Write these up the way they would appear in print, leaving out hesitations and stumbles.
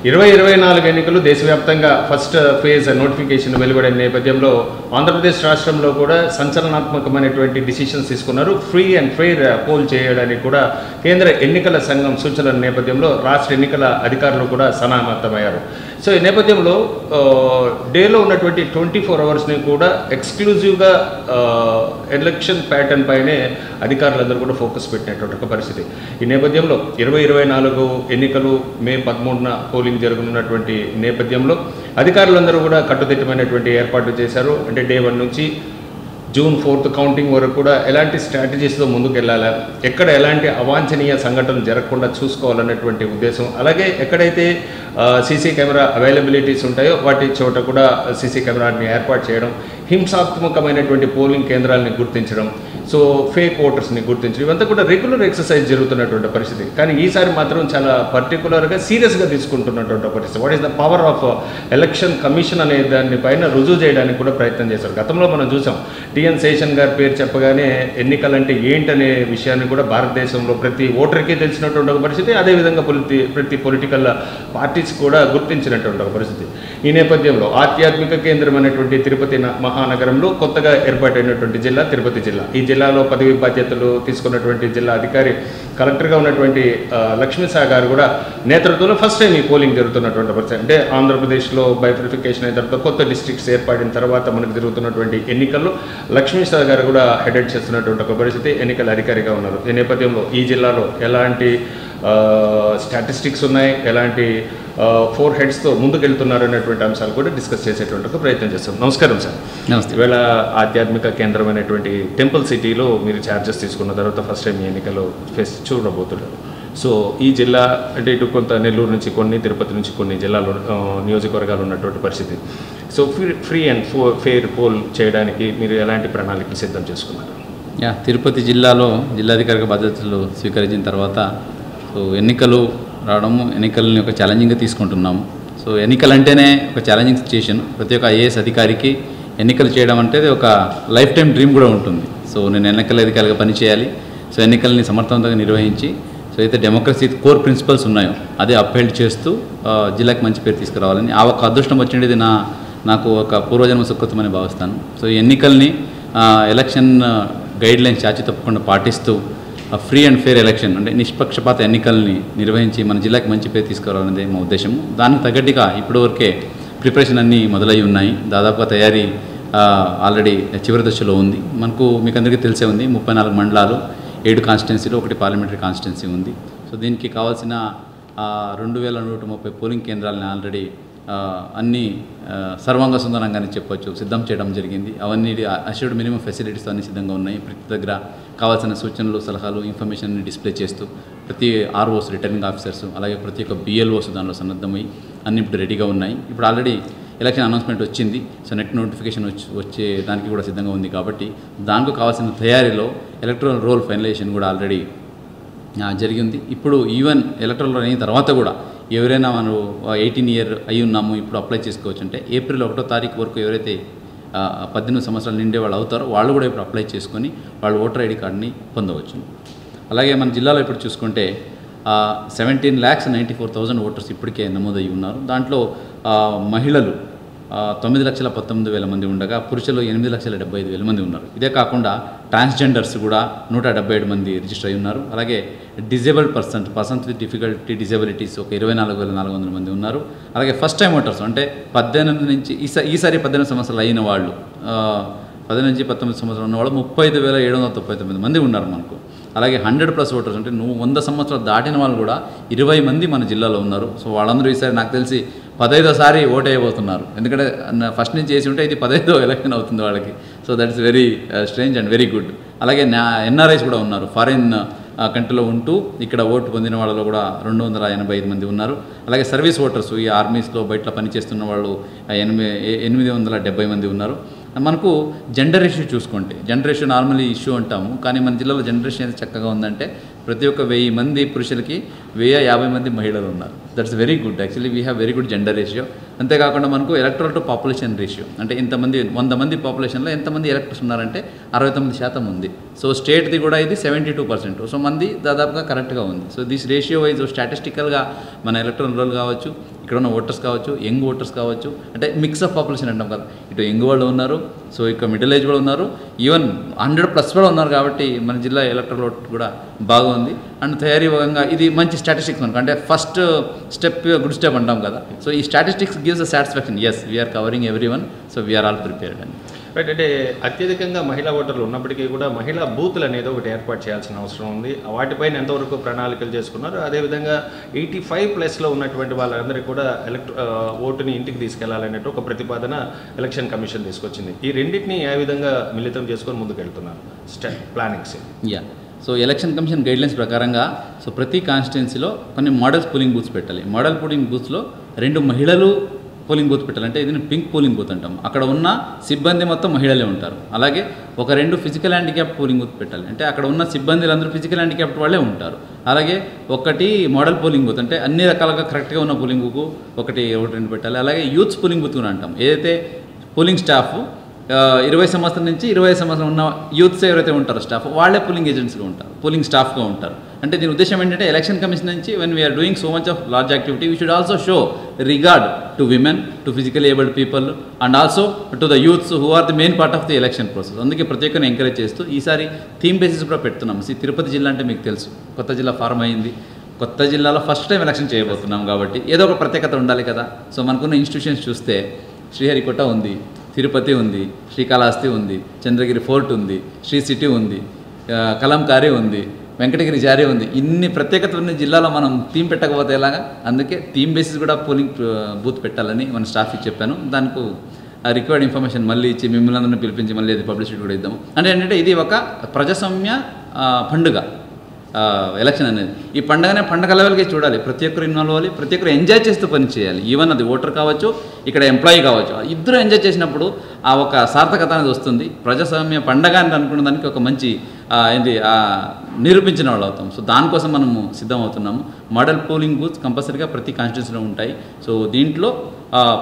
2024 ఎన్నికలు దేశవ్యాప్తంగా first phase notification వెలువడిన నేపథ్యంలో ఆంధ్రప్రదేశ్ రాష్ట్రంలో కూడా సంచలనాత్మకమైనటువంటి డిసిషన్స్ తీసుకున్నారు. ఫ్రీ అండ్ ఫెయిర్ పోల్ చేయడానికి కూడా కేంద్ర ఎన్నికల సంఘం సూచనల నేపథ్యంలో రాష్ట్ర ఎన్నికల అధికారులు కూడా సమాయత్తమయ్యారు. సో ఈ నేపథ్యంలో డేలో ఉన్నటువంటి 24 అవర్స్ని కూడా ఎక్స్క్లూజివ్గా ఎలక్షన్ ప్యాటర్న్ పైనే అధికారులందరూ కూడా ఫోకస్ పెట్టినటువంటి ఒక పరిస్థితి. ఈ నేపథ్యంలో 2024 ఎన్నికలు మే 13న పోలింగ్ జరగనున్నటువంటి నేపథ్యంలో అధికారులందరూ కూడా కట్టుదిట్టమైనటువంటి ఏర్పాట్లు చేశారు. అంటే డే 1 నుంచి జూన్ 4th కౌంటింగ్ వరకు కూడా ఎలాంటి స్ట్రాటజీస్తో ముందుకు వెళ్ళాలా, ఎక్కడ ఎలాంటి అవాంఛనీయ సంఘటనలు జరగకుండా చూసుకోవాలన్నటువంటి ఉద్దేశం, అలాగే ఎక్కడైతే సీసీ కెమెరా అవైలబిలిటీస్ ఉంటాయో వాటి చోట కూడా సీసీ కెమెరాని ఏర్పాటు చేయడం, హింసాత్మకమైనటువంటి పోలింగ్ కేంద్రాలని గుర్తించడం, సో ఫేక్ ఓటర్స్ని గుర్తించడం, ఇవంతా కూడా రెగ్యులర్ ఎక్సర్సైజ్ జరుగుతున్నటువంటి పరిస్థితి. కానీ ఈసారి మాత్రం చాలా పర్టికులర్గా సీరియస్గా తీసుకుంటున్నటువంటి పరిస్థితి. What is the power of election commission అనే దాని పైన రుజువు చేయడానికి కూడా ప్రయత్నం చేశారు. గతంలో మనం చూసాం, టిఎన్ శేషన్ గారి పేరు చెప్పగానే ఎన్నికలంటే ఏంటనే విషయాన్ని కూడా భారతదేశంలో ప్రతి ఓటర్కి తెలిసినటువంటి ఒక పరిస్థితి, అదేవిధంగా ప్రతి పొలిటికల్ పార్టీస్ కూడా గుర్తించినటువంటి ఒక పరిస్థితి. ఈ నేపథ్యంలో ఆధ్యాత్మిక కేంద్రం అనేటువంటి తిరుపతి మహానగరంలో కొత్తగా ఏర్పాటైనటువంటి జిల్లా తిరుపతి జిల్లా. ఈ జిల్లాలో పదవి బాధ్యతలు తీసుకున్నటువంటి జిల్లా అధికారి కలెక్టర్గా ఉన్నటువంటి లక్ష్మీసా గారు కూడా నేతృత్వంలో ఫస్ట్ టైం ఈ పోలింగ్ జరుగుతున్నటువంటి పరిస్థితి. అంటే ఆంధ్రప్రదేశ్లో బైఫర్ఫికేషన్ అయిన తర్వాత కొత్త డిస్ట్రిక్ట్స్ ఏర్పడిన తర్వాత మనకు జరుగుతున్నటువంటి ఎన్నికల్లో లక్ష్మీసా గారు కూడా హెడెడ్ చేస్తున్నటువంటి ఒక పరిస్థితి, ఎన్నికల అధికారిగా ఉన్నారు. ఈ నేపథ్యంలో ఈ జిల్లాలో ఎలాంటి స్టాటిస్టిక్స్ ఉన్నాయి, ఎలాంటి 4 హెడ్స్తో ముందుకెళ్తున్నారు అనేటువంటి అంశాలు కూడా డిస్కస్ చేసేటువంటి ఒక ప్రయత్నం చేస్తాం. నమస్కారం సార్. నమస్తే. ఈవేళ ఆధ్యాత్మిక కేంద్రమైనటువంటి టెంపుల్ సిటీలో మీరు ఛార్జెస్ తీసుకున్న తర్వాత ఫస్ట్ టైం ఈ ఎన్నికలు ఫేస్ చూడబోతున్నారు. సో ఈ జిల్లా అంటే ఇటు కొంత నెల్లూరు నుంచి కొన్ని, తిరుపతి నుంచి కొన్ని జిల్లాలు నియోజకవర్గాలు ఉన్నటువంటి పరిస్థితి. So free and fair poll చేయడానికి మీరు ఎలాంటి ప్రణాళికలు సిద్ధం చేసుకున్నారు? తిరుపతి జిల్లాలో జిల్లాధికారిక బాధ్యతలు స్వీకరించిన తర్వాత సో ఎన్నికలు రావడము, ఎన్నికలని ఒక ఛాలెంజింగ్గా తీసుకుంటున్నాము. సో ఎన్నికలు అంటేనే ఒక ఛాలెంజింగ్ సిచ్యుయేషన్. ప్రతి ఒక్క ఐఏఎస్ అధికారికి ఎన్నికలు చేయడం అంటే ఒక లైఫ్ టైం డ్రీమ్ కూడా ఉంటుంది. సో నేను ఎన్నికల అధికారిగా పనిచేయాలి, సో ఎన్నికల్ని సమర్థవంతంగా నిర్వహించి సో అయితే డెమోక్రసీ కోర్ ప్రిన్సిపల్స్ ఉన్నాయో అదే అప్హెల్డ్ చేస్తూ జిల్లాకి మంచి పేరు తీసుకురావాలని ఆ ఒక అదృష్టం వచ్చిండేది నాకు ఒక పూర్వజన్మ సుకృతమని భావిస్తాను. సో ఈ ఎన్నికల్ని ఎలక్షన్ గైడ్ లైన్స్ చాచి తప్పకుండా పాటిస్తూ ఫ్రీ అండ్ ఫెయిర్ ఎలక్షన్ అంటే నిష్పక్షపాత ఎన్నికల్ని నిర్వహించి మన జిల్లాకి మంచి పేరు తీసుకురావాలనేది మా ఉద్దేశము. దానికి తగ్గట్టుగా ఇప్పటివరకే ప్రిపరేషన్ అన్నీ మొదలై ఉన్నాయి. దాదాపుగా తయారీ ఆల్రెడీ చివరి దశలో ఉంది. మీకు అందరికీ తెలిసే ఉంది, 34 మండలాలు, 7 కాన్స్టిట్యున్సీలు, 1 పార్లమెంటరీ కాన్స్టిట్యున్సీ ఉంది. సో దీనికి కావాల్సిన 2130 పోలింగ్ కేంద్రాలని ఆల్రెడీ అన్నీ సర్వాంగ సుందరంగానే చెప్పొచ్చు సిద్ధం చేయడం జరిగింది. అవన్నీ అష్యూర్డ్ మినిమం ఫెసిలిటీస్ అన్నీ సిద్ధంగా ఉన్నాయి. ప్రతి దగ్గర కావాల్సిన సూచనలు, సలహాలు, ఇన్ఫర్మేషన్ని డిస్ప్లే చేస్తూ ప్రతి ఆర్ఓస్, రిటర్నింగ్ ఆఫీసర్స్, అలాగే ప్రతి ఒక్క బిఎల్ఓస్ దానిలో సన్నద్ధమై అన్ని ఇప్పుడు రెడీగా ఉన్నాయి. ఇప్పుడు ఆల్రెడీ ఎలక్షన్ అనౌన్స్మెంట్ వచ్చింది. సో నెట్ నోటిఫికేషన్ వచ్చే దానికి కూడా సిద్ధంగా ఉంది. కాబట్టి దానికి కావాల్సిన తయారీలో ఎలక్ట్రల్ రోల్ ఫైనలైజేషన్ కూడా ఆల్రెడీ జరిగింది. ఇప్పుడు ఈవెన్ ఎలక్ట్రల్ రోల్ అయిన తర్వాత కూడా ఎవరైనా మనం 18 ఇయర్ అయి ఉన్నాము ఇప్పుడు అప్లై చేసుకోవచ్చు. అంటే ఏప్రిల్ 1వ తారీఖు వరకు ఎవరైతే 18 సంవత్సరాలు నిండే వాళ్ళు అవుతారో వాళ్ళు కూడా ఇప్పుడు అప్లై చేసుకొని వాళ్ళు ఓటర్ ఐడి కార్డుని పొందవచ్చు. అలాగే మన జిల్లాలో ఇప్పుడు చూసుకుంటే 17,94,000 ఓటర్స్ ఇప్పటికే నమోదయ్యి ఉన్నారు. దాంట్లో మహిళలు 9,19,000 మంది ఉండగా పురుషులు 8,75,000 మంది ఉన్నారు. ఇదే కాకుండా ట్రాన్స్జెండర్స్ కూడా 177 మంది రిజిస్టర్ అయి ఉన్నారు. అలాగే డిజేబుల్డ్ పర్సన్స్ విత్ డిజబిలిటీస్ ఒక 24,400 మంది ఉన్నారు. అలాగే ఫస్ట్ టైం ఓటర్స్ అంటే 18 నుంచి ఈసారి 18 సంవత్సరాలు అయిన వాళ్ళు 18 నుంచి 19 సంవత్సరాలు ఉన్నవాళ్ళు 35,799 మంది ఉన్నారు మనకు. అలాగే 100+ ఓటర్స్ అంటే 100 సంవత్సరాలు దాటిన వాళ్ళు కూడా 20 మంది మన జిల్లాలో ఉన్నారు. సో వాళ్ళందరూ ఈసారి నాకు తెలిసి 15వ ఓట్ వేయబోతున్నారు. ఎందుకంటే ఫస్ట్ నుంచి చేసి ఉంటే ఇది 15వ ఎలక్షన్ అవుతుంది వాళ్ళకి. So that is very strange and very good. అలాగే ఎన్ఆర్ఐస్ కూడా ఉన్నారు. ఫారిన్ కంట్రీలో ఉంటూ ఇక్కడ ఓటు పొందిన వాళ్ళలో కూడా 285 మంది ఉన్నారు. అలాగే సర్వీస్ ఓటర్స్ ఈ ఆర్మీస్లో బయట పనిచేస్తున్న వాళ్ళు 870 మంది ఉన్నారు. మనకు జెండర్ ఇష్యూ చూసుకుంటే, జెండర్ ఇష్యూ నార్మల్లీ ఇష్యూ అంటాము, కానీ మన జిల్లాలో జనరేషన్ ఎంత చక్కగా ఉందంటే ప్రతి ఒక్క 1000 మంది పురుషులకి 1050 మంది మహిళలు ఉన్నారు. That's very good. Actually we have very good gender ratio. అంతేకాకుండా మనకు ఎలక్టరల్ టు పాపులేషన్ రేషియో అంటే ఇంతమంది 100 మంది పాపులేషన్లో ఎంతమంది ఎలక్టర్స్ ఉన్నారంటే 69% ఉంది. సో స్టేట్ది కూడా ఇది 72%. సో మంది దాదాపుగా కరెక్ట్గా ఉంది. సో దిస్ రేషియో వైజ్ స్టాటిస్టికల్గా మన ఎలక్టరల్ రోల్ కావచ్చు, ఇక్కడ ఉన్న ఓటర్స్ కావచ్చు, యంగ్ ఓటర్స్ కావచ్చు, అంటే మిక్స్ ఆఫ్ పాపులేషన్ అంటాం కదా, ఇటు యంగ్ వాళ్ళు ఉన్నారు, సో ఇక మిడిల్ ఏజ్ కూడా ఉన్నారు, ఈవెన్ 100+ కూడా ఉన్నారు. కాబట్టి మన జిల్లా ఎలక్ట్రల్ ఓట్ కూడా బాగుంది. అండ్ తయారీ భాగంగా ఇది మంచి స్టాటిస్టిక్స్ మనకు, అంటే ఫస్ట్ స్టెప్ గుడ్ స్టెప్ అంటాం కదా. సో ఈ statistics gives a satisfaction, yes we are covering everyone, so we are all prepared అని. రైట్. అంటే అత్యధికంగా మహిళా ఓటర్లు ఉన్నప్పటికీ కూడా మహిళా బూతులు అనేది ఒకటి ఏర్పాటు చేయాల్సిన అవసరం ఉంది. వాటిపైన ఎంతవరకు ప్రణాళికలు చేసుకున్నారు? అదేవిధంగా 85+ ఉన్నటువంటి వాళ్ళందరికీ కూడా ఓటుని ఇంటికి తీసుకెళ్లాలనేట్టు ఒక ప్రతిపాదన ఎలక్షన్ కమిషన్ తీసుకొచ్చింది. ఈ రెండింటిని ఏ విధంగా మిళితం చేసుకొని ముందుకు వెళ్తున్నారు plannings? So election commission guidelines ప్రకారంగా సో ప్రతి కాన్స్టిట్యున్సీలో కొన్ని మోడల్స్ పోలింగ్ బూత్స్ పెట్టాలి. మోడల్ పోలింగ్ బూత్స్లో 2 మహిళలు పోలింగ్ బూత్ పెట్టాలి, అంటే ఇది పింక్ పోలింగ్ బూత్ అంటాం. అక్కడ ఉన్న సిబ్బంది మొత్తం మహిళలే ఉంటారు. అలాగే ఒక 2 ఫిజికల్ హ్యాండిక్యాప్ పోలింగ్ బూత్ పెట్టాలి, అంటే అక్కడ ఉన్న సిబ్బందులందరూ ఫిజికల్ హ్యాండిక్యాప్ట్ వాళ్ళే ఉంటారు. అలాగే 1 మోడల్ పోలింగ్ బూత్, అంటే అన్ని రకాలుగా కరెక్ట్గా ఉన్న పోలింగ్ బూత్ ఒకటి 2 పెట్టాలి. అలాగే యూత్స్ పోలింగ్ బూత్ కూడా అంటాం. ఏదైతే పోలింగ్ స్టాఫ్ 20 సంవత్సరం నుంచి 25 సంవత్సరం ఉన్న యూత్స్ ఎవరైతే ఉంటారో స్టాఫ్, వాళ్ళే పోలింగ్ ఏజెంట్స్గా ఉంటారు, పోలింగ్ స్టాఫ్గా ఉంటారు. అంటే దీని ఉద్దేశం ఏంటంటే ఎలక్షన్ కమిషన్ నుంచి when we are doing so much of large activity, we should also show regard to women, to physically abled people and also to the youths who are the main part of the election process. అందుకే ప్రత్యేకంగా encourage చేస్తూ ఈసారి theme basis కూడా పెడుతున్నాం. తిరుపతి జిల్లా అంటే మీకు తెలుసు, కొత్త జిల్లా ఫార్మ్ అయింది. కొత్త జిల్లాలో ఫస్ట్ టైం ఎలక్షన్ చేయబోతున్నాం కాబట్టి ఏదో ఒక ప్రత్యేకత ఉండాలి కదా. సో మనకున్న ఇన్స్టిట్యూషన్స్ చూస్తే శ్రీహరికోట ఉంది, తిరుపతి ఉంది, శ్రీకాళహస్తి ఉంది, చంద్రగిరి ఫోర్ట్ ఉంది, శ్రీ సిటీ ఉంది, కలంకారీ ఉంది, వెంకటగిరి జారీ ఉంది. ఇన్ని ప్రత్యేకతలు ఉన్న జిల్లాలో మనం థీమ్ పెట్టకపోతే ఎలాగా? అందుకే థీమ్ బేసిస్ కూడా పోలింగ్ బూత్ పెట్టాలని మన స్టాఫ్కి చెప్పాను. దానికి రిక్వైర్డ్ ఇన్ఫర్మేషన్ మళ్ళీ ఇచ్చి మిమ్మల్ని అందరినీ పిలిపించి మళ్ళీ అది పబ్లిసిటీ కూడా ఇద్దాము. అంటే ఏంటంటే ఇది ఒక ప్రజాస్వామ్య పండుగ ఎలక్షన్ అనేది. ఈ పండుగ లెవెల్గా చూడాలి, ప్రతి ఒక్కరు ఇన్వాల్వ్ అవ్వాలి, ప్రతి ఒక్కరు ఎంజాయ్ చేస్తూ పని చేయాలి. ఈవెన్ అది ఓటర్ కావచ్చు, ఇక్కడ ఎంప్లాయీ కావచ్చు, ఇద్దరు ఎంజాయ్ చేసినప్పుడు ఆ ఒక సార్థకత అనేది వస్తుంది. ప్రజాస్వామ్య పండుగ అని అనుకున్న దానికి ఒక మంచి నిరూపించిన వాళ్ళు అవుతాం. సో దానికోసం మనము సిద్ధమవుతున్నాము. మోడల్ పోలింగ్ బూత్స్ కంపల్సరీగా ప్రతి కాన్స్టిట్యూన్సీలో ఉంటాయి. సో దీంట్లో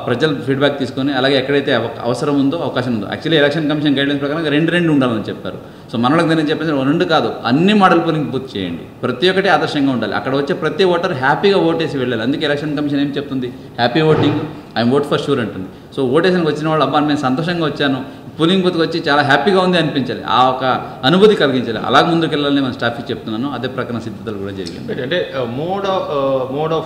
ప్రజల ఫీడ్బ్యాక్ తీసుకొని అలాగే ఎక్కడైతే అవసరం ఉందో అవకాశం ఉందో, యాక్చువల్లీ ఎలక్షన్ కమిషన్ గైడ్లైన్స్ ప్రకారం 2 ఉండాలని చెప్పారు. సో మనలకు నేను చెప్పేసి 2 కాదు, అన్ని మోడల్ పోలింగ్ బూత్ చేయండి. ప్రతి ఒక్కటి ఆదర్శంగా ఉండాలి. అక్కడ వచ్చే ప్రతి ఓటర్ హ్యాపీగా ఓటేసి వెళ్ళాలి. అందుకే ఎలక్షన్ కమిషన్ ఏం చెప్తుంది? Happy voting, I'm vote for sure అంటుంది. సో ఓటేషన్కి వచ్చిన వాళ్ళు అబ్బా నేను సంతోషంగా వచ్చాను, పోలింగ్ బూత్కి వచ్చి చాలా హ్యాపీగా ఉంది అనిపించాలి, ఆ ఒక అనుభూతి కలిగించాలి. అలా ముందుకు వెళ్ళాలని మన స్టాఫ్కి చెప్తున్నాను. అదే ప్రకారం సిద్ధతలు కూడా జరిగింది. అంటే మోడల్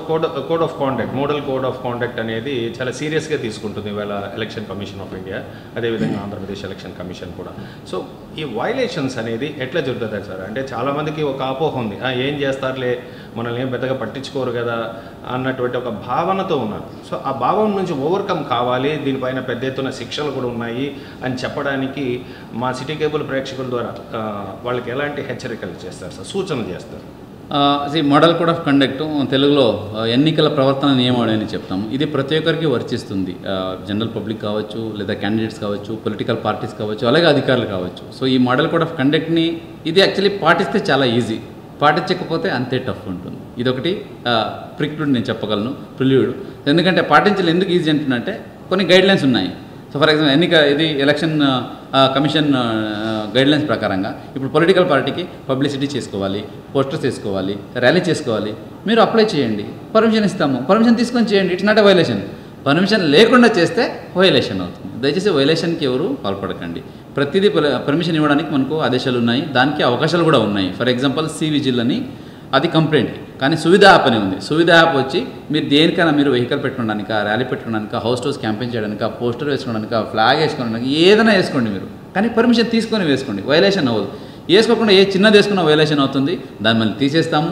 కోడ్ ఆఫ్ కాండక్ట్ అనేది చాలా సీరియస్గా తీసుకుంటుంది ఇవాళ ఎలక్షన్ కమిషన్ ఆఫ్ ఇండియా, అదేవిధంగా ఆంధ్రప్రదేశ్ ఎలక్షన్ కమిషన్ కూడా. సో ఈ వైలేషన్స్ అనేది ఎట్లా జరుగుతుంది సార్? అంటే చాలామందికి ఒక అపోహ ఉంది, ఏం చేస్తారులే మనల్ని ఏం పెద్దగా పట్టించుకోరు కదా అన్నటువంటి ఒక భావనతో ఉన్నారు. సో ఆ భావన నుంచి ఓవర్కమ్ కావాలి, దీనిపైన పెద్ద ఎత్తున శిక్షలు కూడా ఉన్నాయి అని చెప్పడానికి మా సిటీ కేబుల్ ప్రేక్షకుల ద్వారా వాళ్ళకి ఎలాంటి హెచ్చరికలు చేస్తారు సార్, సూచనలు చేస్తారు? మోడల్ కోడ్ ఆఫ్ కండక్ట్ తెలుగులో ఎన్నికల ప్రవర్తన నియమావళి అని చెప్తాము. ఇది ప్రతి ఒక్కరికి వర్తిస్తుంది. జనరల్ పబ్లిక్ కావచ్చు, లేదా క్యాండిడేట్స్ కావచ్చు, పొలిటికల్ పార్టీస్ కావచ్చు, అలాగే అధికారులు కావచ్చు. సో ఈ మోడల్ కోడ్ ఆఫ్ కండక్ట్ని ఇది యాక్చువల్లీ పాటిస్తే చాలా ఈజీ, పాటించకపోతే అంతే టఫ్ ఉంటుంది. ఇదొకటి ప్రిక్లూడ్ నేను చెప్పగలను, ప్రిల్యూడ్. ఎందుకంటే పాటించాలి. ఎందుకు ఈజీ అంటున్నంటే కొన్ని గైడ్లైన్స్ ఉన్నాయి. సో ఫర్ ఎగ్జాంపుల్ ఇది ఎలక్షన్ కమిషన్ గైడ్లైన్స్ ప్రకారంగా ఇప్పుడు పొలిటికల్ పార్టీకి పబ్లిసిటీ చేసుకోవాలి, పోస్టర్స్ చేసుకోవాలి, ర్యాలీ చేసుకోవాలి. మీరు అప్లై చేయండి, పర్మిషన్ ఇస్తాము, పర్మిషన్ తీసుకొని చేయండి. It's not a violation. Permission లేకుండా చేస్తే వైలేషన్ అవుతుంది. దయచేసి వైలేషన్కి ఎవరు పాల్పడకండి. ప్రతిదీ పర్మిషన్ ఇవ్వడానికి మనకు ఆదేశాలు ఉన్నాయి, దానికి అవకాశాలు కూడా ఉన్నాయి. ఫర్ ఎగ్జాంపుల్ విజిల్ అని అది కంప్లైంట్, కానీ సువిధ యాప్ అని ఉంది. సువిధ యాప్ వచ్చి మీరు దేనికైనా మీరు వెహికల్ పెట్టుకోవడానికి, ర్యాలీ పెట్టుకోవడానికి, హౌస్ టు హౌస్ క్యాంపెయిన్ చేయడానికి, పోస్టర్ వేసుకోవడానికి, ఫ్లాగ్ వేసుకోవడానికి, ఏదైనా వేసుకోండి మీరు, కానీ పర్మిషన్ తీసుకొని వేసుకోండి. వైలేషన్ అవ్వదు. వేసుకోకుండా ఏ చిన్నది వేసుకున్న వైలేషన్ అవుతుంది, దాన్ని మళ్ళీ తీసేస్తాము.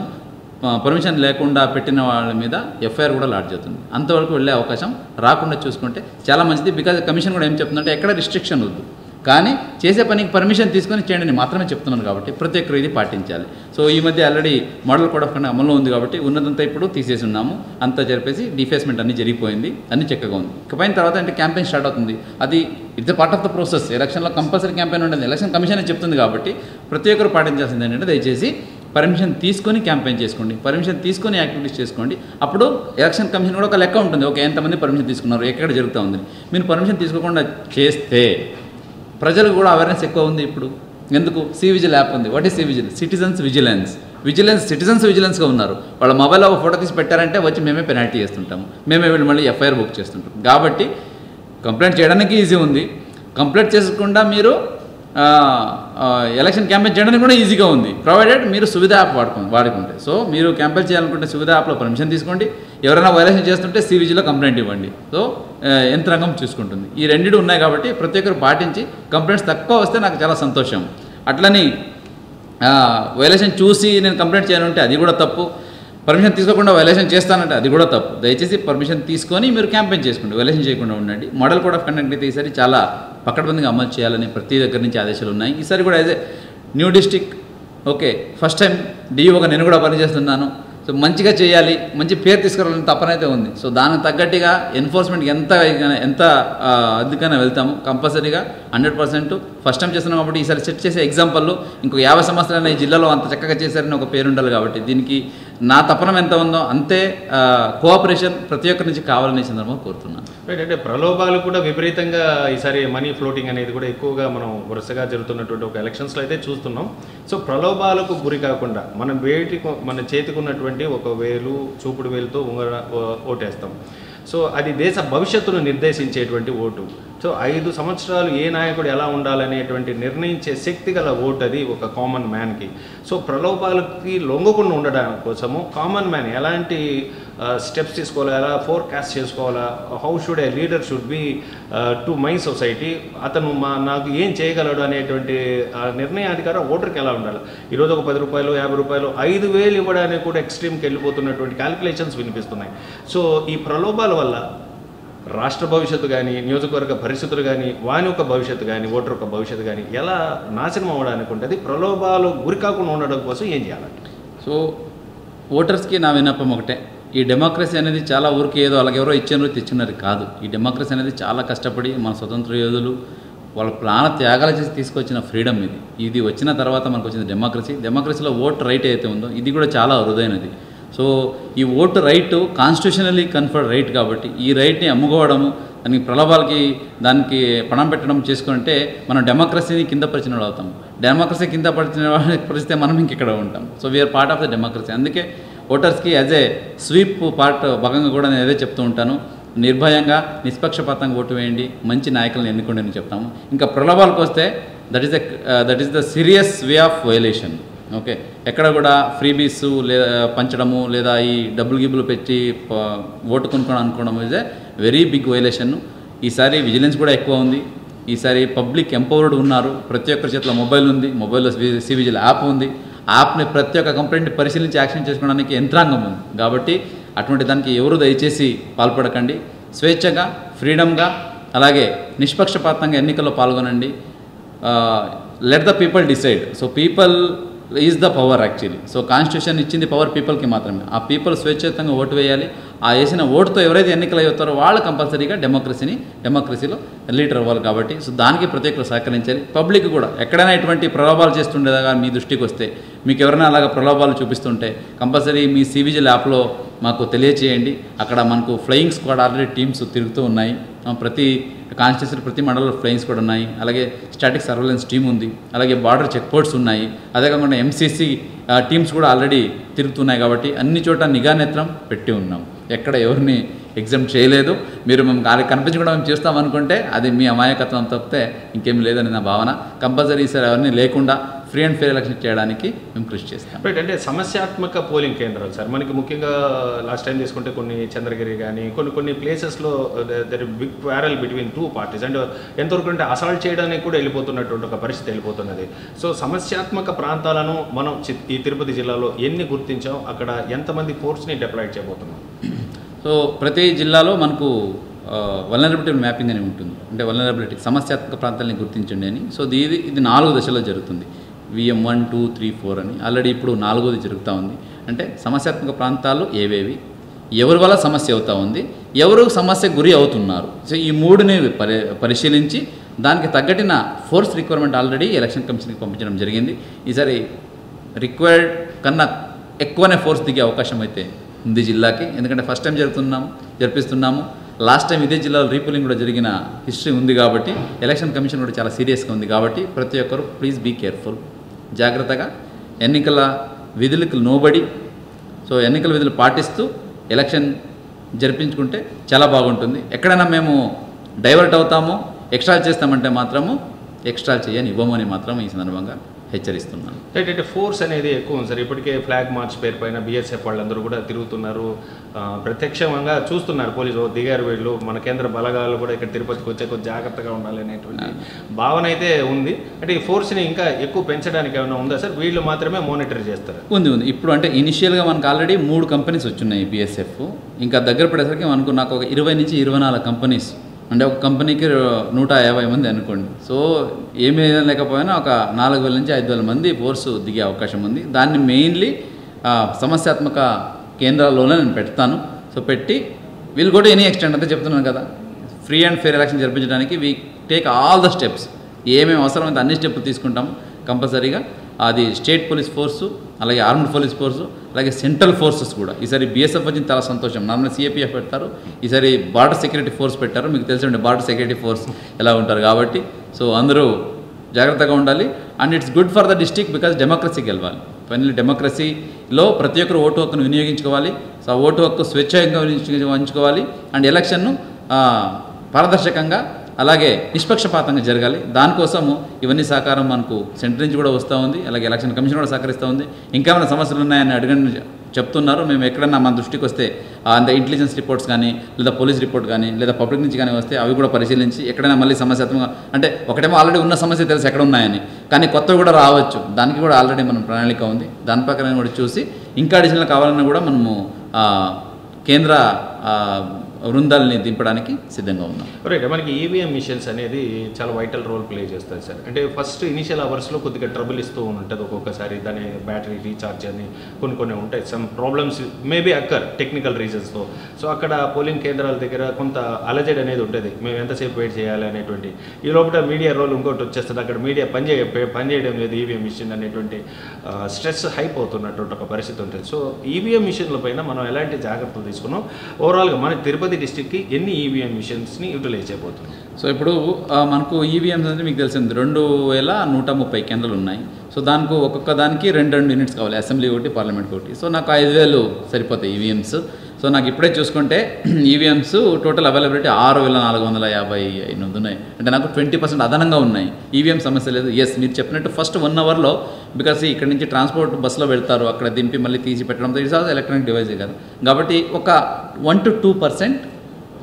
పర్మిషన్ లేకుండా పెట్టిన వాళ్ళ మీద ఎఫ్ఐఆర్ కూడా లాడ్జ్ అవుతుంది. అంతవరకు వెళ్ళే అవకాశం రాకుండా చూసుకుంటే చాలా మంచిది. బికాజ్ కమిషన్ కూడా ఏం చెప్తుందంటే ఎక్కడ రిస్ట్రిక్షన్ వద్దు, కానీ చేసే పనికి పర్మిషన్ తీసుకొని చేయండి అని మాత్రమే చెప్తున్నాను. కాబట్టి ప్రతి ఒక్కరు ఇది పాటించాలి. సో ఈ మధ్య already model code of conduct అమల్లో ఉంది కాబట్టి ఉన్నదంతా ఇప్పుడు తీసేసి ఉన్నాము. అంతా జరిపేసి డిఫేస్మెంట్ అన్నీ జరిగిపోయింది, అన్నీ చక్కగా ఉంది. ఇకపోయిన తర్వాత అంటే క్యాంపెయిన్ స్టార్ట్ అవుతుంది. అది it's part of the process. ఎలక్షన్లో కంపల్సరీ క్యాంపెయిన్ ఉంటుంది. ఎలక్షన్ కమిషన్ చెప్తుంది కాబట్టి ప్రతి ఒక్కరు పాటించాల్సింది ఏంటంటే దయచేసి పర్మిషన్ తీసుకొని క్యాంపెయిన్ చేసుకోండి, పర్మిషన్ తీసుకొని యాక్టివిటీస్ చేసుకోండి. అప్పుడు ఎలక్షన్ కమిషన్ కూడా ఒక లెక్క ఉంటుంది. ఓకే, ఎంతమంది పర్మిషన్ తీసుకున్నారు, ఎక్కడ జరుగుతూ ఉంది. మీరు పర్మిషన్ తీసుకోకుండా చేస్తే ప్రజలకు కూడా అవేర్నెస్ ఎక్కువ ఉంది. ఇప్పుడు ఎందుకు విజిల్ యాప్ ఉంది. What is vigil? Citizens vigilance. Citizens విజిలెన్స్గా ఉన్నారు. వాళ్ళ మొబైల్లో ఒక ఫోటో తీసి పెట్టారంటే వచ్చి మేమే పెనాల్టీ చేస్తుంటాము, మేమే వెళ్ళి మళ్ళీ ఎఫ్ఐఆర్ బుక్ చేస్తుంటాం. కాబట్టి కంప్లైంట్ చేయడానికి ఈజీ ఉంది, కంప్లైంట్ చేసుకుండా మీరు ఎలక్షన్ క్యాంపెయిన్ చేయడానికి కూడా ఈజీగా ఉంది, ప్రొవైడెడ్ మీరు సువిధ యాప్ వాడుకుంటే. సో మీరు క్యాంపెయిన్ చేయాలనుకుంటే సువిధ యాప్లో పర్మిషన్ తీసుకోండి, ఎవరైనా వైలేషన్ చేస్తుంటే సివిజిలో కంప్లైంట్ ఇవ్వండి. సో యంత్రాంగం చూసుకుంటుంది. ఈ రెండింటి ఉన్నాయి కాబట్టి ప్రతి ఒక్కరు పాటించి కంప్లైంట్స్ తక్కువ వస్తే నాకు చాలా సంతోషం. అట్లని వైలేషన్ చూసి నేను కంప్లైంట్ చేయాలంటే అది కూడా తప్పు, పర్మిషన్ తీసుకోకుండా వైలేషన్ చేస్తానంటే అది కూడా తప్పు. దయచేసి పర్మిషన్ తీసుకొని మీరు క్యాంపెయిన్ చేసుకోండి, వైలేషన్ చేయకుండా ఉండండి. మోడల్ కోడ్ ఆఫ్ కండక్ట్ అయితే ఈసారి చాలా పకడ్బందీగా అమలు చేయాలని ప్రతి దగ్గర నుంచి ఆదేశాలు ఉన్నాయి. ఈసారి కూడా as a new district okay first time డిఈఓగా నేను కూడా పనిచేస్తున్నాను. సో మంచిగా చేయాలి, మంచి పేరు తీసుకురావాలని తప్పనైతే ఉంది. సో దానికి తగ్గట్టుగా ఎన్ఫోర్స్మెంట్కి ఎంత అధికంగా వెళ్తాము కంపల్సరీగా 100%. ఫస్ట్ టైం చేస్తున్నాం కాబట్టి ఈసారి సెట్ చేసే ఎగ్జాంపుల్ ఇంకో 50 సంవత్సరాలు ఈ జిల్లాలో అంత చక్కగా చేశారని ఒక పేరు ఉండాలి. కాబట్టి దీనికి నా తపనం ఎంత ఉందో అంతే కోఆపరేషన్ ప్రతి ఒక్కరి నుంచి కావాలనే సందర్భంగా కోరుతున్నాను. రైట్. అంటే ప్రలోభాలు కూడా విపరీతంగా ఈసారి మనీ ఫ్లోటింగ్ అనేది కూడా ఎక్కువగా మనం వరుసగా జరుగుతున్నటువంటి ఒక ఎలక్షన్స్లో అయితే చూస్తున్నాం. సో ప్రలోభాలకు గురి కాకుండా మన చేతికి ఉన్నటువంటి ఒక వేలు చూపుడు వేలుతో ఓటేస్తాం. సో అది దేశ భవిష్యత్తును నిర్దేశించేటువంటి ఓటు. సో 5 సంవత్సరాలు ఏ నాయకుడు ఎలా ఉండాలనేటువంటి నిర్ణయించే శక్తి గల ఓటు అది ఒక కామన్ మ్యాన్కి. సో ప్రలోభాలకి లొంగకుండా ఉండడం కోసము కామన్ మ్యాన్ ఎలాంటి స్టెప్స్ తీసుకోవాలా, ఎలా ఫోర్కాస్ట్ చేసుకోవాలా, how should A leader should be to my society, అతను నాకు ఏం చేయగలడు అనేటువంటి నిర్ణయాధికారం ఓటర్కి ఎలా ఉండాలి. ఈరోజు ఒక 10 రూపాయలు 50 రూపాయలు 5,000 ఇవ్వడానికి కూడా ఎక్స్ట్రీమ్కి వెళ్ళిపోతున్నటువంటి క్యాలిక్యులేషన్స్ వినిపిస్తున్నాయి. సో ఈ ప్రలోభాల వల్ల రాష్ట్ర భవిష్యత్తు కానీ, నియోజకవర్గ పరిస్థితులు కానీ, వాని యొక్క భవిష్యత్తు కానీ, ఓటర్ యొక్క భవిష్యత్తు కానీ ఎలా నాశనం అవ్వడానికి ఉంటుంది. ప్రలోభాలు గురి కాకుండా ఉండడం కోసం ఏం చేయాలి? సో ఓటర్స్కి నా విన్నపం ఒకటే, ఈ డెమోక్రసీ అనేది చాలా ఊరికి ఏదో అలాగే ఎవరో ఇచ్చినారో తెచ్చున్నారు కాదు. ఈ డెమోక్రసీ అనేది చాలా కష్టపడి మన స్వతంత్ర యోధులు వాళ్ళ ప్రాణ త్యాగాలు చేసి తీసుకొచ్చిన ఫ్రీడమ్ ఇది వచ్చిన తర్వాత మనకు వచ్చిన డెమోక్రసీలో ఓట్ రైట్ అయితే ఉందో ఇది కూడా చాలా అరుదైనది. సో ఈ vote right constitutionally conferred right కాబట్టి ఈ రైట్ని అమ్ముకోవడము, దానికి ప్రలోభాలకి దానికి పణం పెట్టడం చేసుకుంటే మనం డెమోక్రసీని కింద పరిచిన వాళ్ళు అవుతాం. డెమోక్రసీ కింద పరిస్తే మనం ఇంకెక్కడ ఉంటాం. So we are part of the democracy. అందుకే ఓటర్స్కి యాజ్ ఏ స్వీప్ పార్ట్ భాగంగా కూడా నేను అదే చెప్తూ ఉంటాను, నిర్భయంగా నిష్పక్షపాతంగా ఓటు వేయండి, మంచి నాయకులను ఎన్నుకోండి అని చెప్తాము. ఇంకా ప్రలోభాలకు వస్తే that is the serious way of violation. Okay, ఎక్కడ కూడా ఫ్రీబీస్ పంచడము లేదా ఈ డబ్బులు పెట్టి ఓటు కొనుక్కోవడం అనుకోవడం is a very big violation. ఈసారి విజిలెన్స్ కూడా ఎక్కువ ఉంది. ఈసారి పబ్లిక్ ఎంపవర్డ్ ఉన్నారు, ప్రతి ఒక్కరి చేతిలో మొబైల్ ఉంది, మొబైల్లో సివిజిల్ యాప్ ఉంది. యాప్ని ప్రతి ఒక్క కంప్లైంట్ పరిశీలించి యాక్షన్ చేసుకోవడానికి యంత్రాంగం ఉంది. కాబట్టి అటువంటి దానికి ఎవరు దయచేసి పాల్పడకండి, స్వేచ్ఛగా ఫ్రీడమ్గా అలాగే నిష్పక్షపాతంగా ఎన్నికల్లో పాల్గొనండి. Let the people decide. So people is the power actually. So constitution ఇచ్చింది పవర్ పీపుల్కి మాత్రమే. ఆ పీపుల్ స్వేచ్ఛాయుతంగా ఓటు వేయాలి. ఆ వేసిన ఓటుతో ఎవరైతే ఎన్నికలు అవుతారో వాళ్ళు కంపల్సరీగా డెమోక్రసీలో లీడర్ అవ్వాలి. కాబట్టి సో దానికి ప్రతి ఒక్కరు సహకరించాలి. పబ్లిక్ కూడా ఎక్కడైనా ఇటువంటి ప్రలోభాలు చేస్తుండేదా మీ దృష్టికి వస్తే, మీకు ఎవరైనా అలాగా ప్రలోభాలు చూపిస్తుంటే కంపల్సరీ మీ సివిజిల్ యాప్లో మాకు తెలియచేయండి. అక్కడ మనకు ఫ్లయింగ్ స్క్వాడ్ ఆల్రెడీ టీమ్స్ తిరుగుతూ ఉన్నాయి. ప్రతి కాన్స్టిట్యూన్సీ ప్రతి మండలంలో ఫ్లయింగ్ స్క్వాడ్ ఉన్నాయి. అలాగే స్టాటిక్ సర్వేలెన్స్ టీమ్ ఉంది. అలాగే బార్డర్ చెక్ పోస్ట్స్ ఉన్నాయి. అదే కాకుండా ఎంసీసీ టీమ్స్ కూడా ఆల్రెడీ తిరుగుతున్నాయి. కాబట్టి అన్ని చోట నిఘా నేత్రం పెట్టి ఉన్నాం. ఎక్కడ ఎవరిని ఎగ్జామ్ చేయలేదు. మీరు మేము కనిపించి కూడా మేము చేస్తామనుకుంటే అది మీ అమాయకత్వం తప్పితే ఇంకేం లేదని నా భావన. కంపల్సరీ సార్ ఎవరిని లేకుండా ఫ్రీ అండ్ ఫెయిర్ ఎలక్షన్ చేయడానికి మేము కృషి చేస్తాం. రైట్. అంటే సమస్యాత్మక పోలింగ్ కేంద్రాలు సార్ మనకి ముఖ్యంగా లాస్ట్ టైం తీసుకుంటే కొన్ని చంద్రగిరి కానీ కొన్ని ప్లేసెస్లో there big parallel between 2 parties and ఎంతవరకు అంటే అసాల్ట్ చేయడానికి కూడా వెళ్ళిపోతున్నటువంటి ఒక పరిస్థితి వెళ్ళిపోతున్నది. సో సమస్యాత్మక ప్రాంతాలను మనం ఈ తిరుపతి జిల్లాలో ఎన్ని గుర్తించాం, అక్కడ ఎంతమంది ఫోర్స్ని డిప్లాయ్ చేయబోతున్నాం? సో ప్రతి జిల్లాలో మనకు వల్నరబిలిటీ మ్యాపింగ్ అని ఉంటుంది. అంటే వల్నరబిలిటీ సమస్యాత్మక ప్రాంతాలని గుర్తించండి అని. సో ఇది 4 దశల్లో జరుగుతుంది. VM 1, 2, 3, 4 అని. ఆల్రెడీ ఇప్పుడు 4వది జరుగుతూ ఉంది. అంటే సమస్యాత్మక ప్రాంతాలు ఏవేవి, ఎవరి వల్ల సమస్య అవుతూ ఉంది, ఎవరు సమస్య గురి అవుతున్నారు. సో ఈ 3ని పరిశీలించి దానికి తగ్గట్టిన ఫోర్స్ రిక్వైర్మెంట్ ఆల్రెడీ ఎలక్షన్ కమిషన్కి పంపించడం జరిగింది. ఈసారి రిక్వైర్డ్ కన్నా ఎక్కువనే ఫోర్స్ దిగే అవకాశం అయితే ఉంది జిల్లాకి. ఎందుకంటే ఫస్ట్ టైం జరిపిస్తున్నాము. లాస్ట్ టైం ఇదే జిల్లాలో రీపోలింగ్ కూడా జరిగిన హిస్టరీ ఉంది. కాబట్టి ఎలక్షన్ కమిషన్ కూడా చాలా సీరియస్గా ఉంది. కాబట్టి ప్రతి ఒక్కరు ప్లీజ్ బీ కేర్ఫుల్, జాగ్రత్తగా ఎన్నికల విధులకు లోబడి సో ఎన్నికల విధులు పాటిస్తూ ఎలక్షన్ జరిపించుకుంటే చాలా బాగుంటుంది. ఎక్కడైనా మేము డైవర్ట్ అవుతాము, ఎక్స్ట్రా చేస్తామంటే మాత్రము ఎక్స్ట్రా చేయని ఇవ్వమని మాత్రం ఈ సందర్భంగా హెచ్చరిస్తున్నాను. ఏంటంటే ఫోర్స్ అనేది ఎక్కువ ఉంది సార్. ఇప్పటికే ఫ్లాగ్ మార్చ్ పేరు పైన బీఎస్ఎఫ్ వాళ్ళందరూ కూడా తిరుగుతున్నారు, ప్రత్యక్షంగా చూస్తున్నారు పోలీసు దిగారు వీళ్ళు, మన కేంద్ర బలగాలు కూడా ఇక్కడ తిరుపతికి వచ్చే కొంచెం జాగ్రత్తగా ఉండాలి అనేటువంటి భావన అయితే ఉంది. అంటే ఈ ఫోర్స్ని ఇంకా ఎక్కువ పెంచడానికి ఏమైనా ఉందా సార్? వీళ్ళు మాత్రమే మానిటర్ చేస్తారు? ఉంది. ఇప్పుడు అంటే ఇనిషియల్గా మనకు ఆల్రెడీ 3 కంపెనీస్ వచ్చున్నాయి బీఎస్ఎఫ్. ఇంకా దగ్గర పడేసరికి మనకు నాకు ఒక 20 నుంచి 24 కంపెనీస్, అంటే ఒక కంపెనీకి 150 మంది అనుకోండి. సో ఏమీ లేకపోయినా ఒక 4000 నుంచి 5000 మంది ఫోర్సు దిగే అవకాశం ఉంది. దాన్ని మెయిన్లీ సమస్యాత్మక కేంద్రాల్లోనే నేను పెడతాను. సో పెట్టి we'll go to any extent అంతే చెప్తున్నాను కదా, ఫ్రీ అండ్ ఫెయిర్ ఎలక్షన్ జరిపించడానికి we take all the steps, ఏమేమి అవసరమైతే అన్ని స్టెప్లు తీసుకుంటాము కంపల్సరీగా. అది స్టేట్ పోలీస్ ఫోర్సు, అలాగే ఆర్మ్డ్ పోలీస్ ఫోర్సు, అలాగే సెంట్రల్ ఫోర్సెస్ కూడా. ఈసారి బీఎస్ఎఫ్ వచ్చింది చాలా సంతోషం. నార్మల్ సిఏపిఎఫ్ పెడతారు, ఈసారి బార్డర్ సెక్యూరిటీ ఫోర్స్ పెట్టారు. మీకు తెలిసి బార్డర్ సెక్యూరిటీ ఫోర్స్ ఎలా ఉంటారు కాబట్టి సో అందరూ జాగ్రత్తగా ఉండాలి. And it's good for the district because democracy గెలవాలి. ఫైనల్లీ డెమోక్రసీలో ప్రతి ఒక్కరు ఓటు హక్కును వినియోగించుకోవాలి. సో ఆ ఓటు హక్కు స్వేచ్ఛగా వినియోగించుకోవాలి. అండ్ ఎలక్షన్ను పారదర్శకంగా అలాగే నిష్పక్షపాతంగా జరగాలి. దానికోసము ఇవన్నీ సహకారం మనకు సెంటర్ నుంచి కూడా వస్తూ ఉంది, అలాగే ఎలక్షన్ కమిషన్ కూడా సహకరిస్తూ ఉంది. ఇంకేమైనా సమస్యలు ఉన్నాయని అడగని చెప్తున్నారు. మేము ఎక్కడన్నా మన దృష్టికి వస్తే అంత ఇంటెలిజెన్స్ రిపోర్ట్స్ కానీ, లేదా పోలీస్ రిపోర్ట్ కానీ, లేదా పబ్లిక్ నుంచి కానీ వస్తే అవి కూడా పరిశీలించి ఎక్కడైనా మళ్ళీ సమస్యాత్మకంగా, అంటే ఒకటేమో ఆల్రెడీ ఉన్న సమస్య తెలుసు ఎక్కడ ఉన్నాయని, కానీ కొత్తవి కూడా రావచ్చు. దానికి కూడా ఆల్రెడీ మన ప్రణాళిక ఉంది. దాని ప్రకారం కూడా చూసి ఇంకా అడిషనల్ కావాలన్నా కూడా మనము కేంద్ర బృందాలని దింపడానికి సిద్ధంగా ఉన్నాం. రైట్. మనకి ఈవీఎం మిషన్స్ అనేది చాలా వైటల్ రోల్ ప్లే చేస్తుంది సార్. అంటే ఫస్ట్ ఇనిషియల్ అవర్స్లో కొద్దిగా ట్రబుల్ ఇస్తూ ఉంటుంది ఒక్కొక్కసారి. దాని బ్యాటరీ రీఛార్జ్ అని కొన్ని ఉంటాయి. Some problems maybe occur technical రీజన్స్తో. సో అక్కడ పోలింగ్ కేంద్రాల దగ్గర కొంత అలజడి అనేది ఉంటుంది, మేము ఎంతసేపు వెయిట్ చేయాలి అనేటువంటి. ఈ లోపల మీడియా రోల్ ఇంకోటి వచ్చేస్తుంది, అక్కడ మీడియా పనిచేయడం లేదు ఈవీఎం మిషన్ అనేటువంటి స్ట్రెస్ హైప్ అవుతున్నటువంటి ఒక పరిస్థితి ఉంటుంది. సో ఈవీఎం మిషన్ల పైన మనం ఎలాంటి జాగ్రత్తలు తీసుకున్నాం? ఓవరాల్గా మన తిరుపతి డిస్ట్రిక్ట్కి ఎన్ని ఈవీఎం మిషన్స్ని యూటిలైజ్ చేయబోతుంది? సో ఇప్పుడు మనకు ఈవీఎంస్ అంటే మీకు తెలిసింది 2130 కేంద్రాలు ఉన్నాయి. సో దానికి ఒక్కొక్క దానికి 2 యూనిట్స్ కావాలి, అసెంబ్లీ ఒకటి, పార్లమెంట్ ఒకటి. సో నాకు 5000 సరిపోతాయి ఈవీఎంస్. సో నాకు ఇప్పుడే చూసుకుంటే ఈవీఎంస్ టోటల్ అవైలబిలిటీ 6458 ఉన్నాయి. అంటే నాకు 20% అదనంగా ఉన్నాయి. ఈవీఎం సమస్య లేదు. ఎస్, మీరు చెప్పినట్టు ఫస్ట్ 1 అవర్లో, బికాస్ ఇక్కడ నుంచి ట్రాన్స్పోర్ట్ బస్సులో వెళ్తారు, అక్కడ దింపి మళ్ళీ తీసి పెట్టడంతో ఇట్స్ ఆల్సో ఎలక్ట్రానిక్ డివైస్ కదా. కాబట్టి ఒక 1 to 2%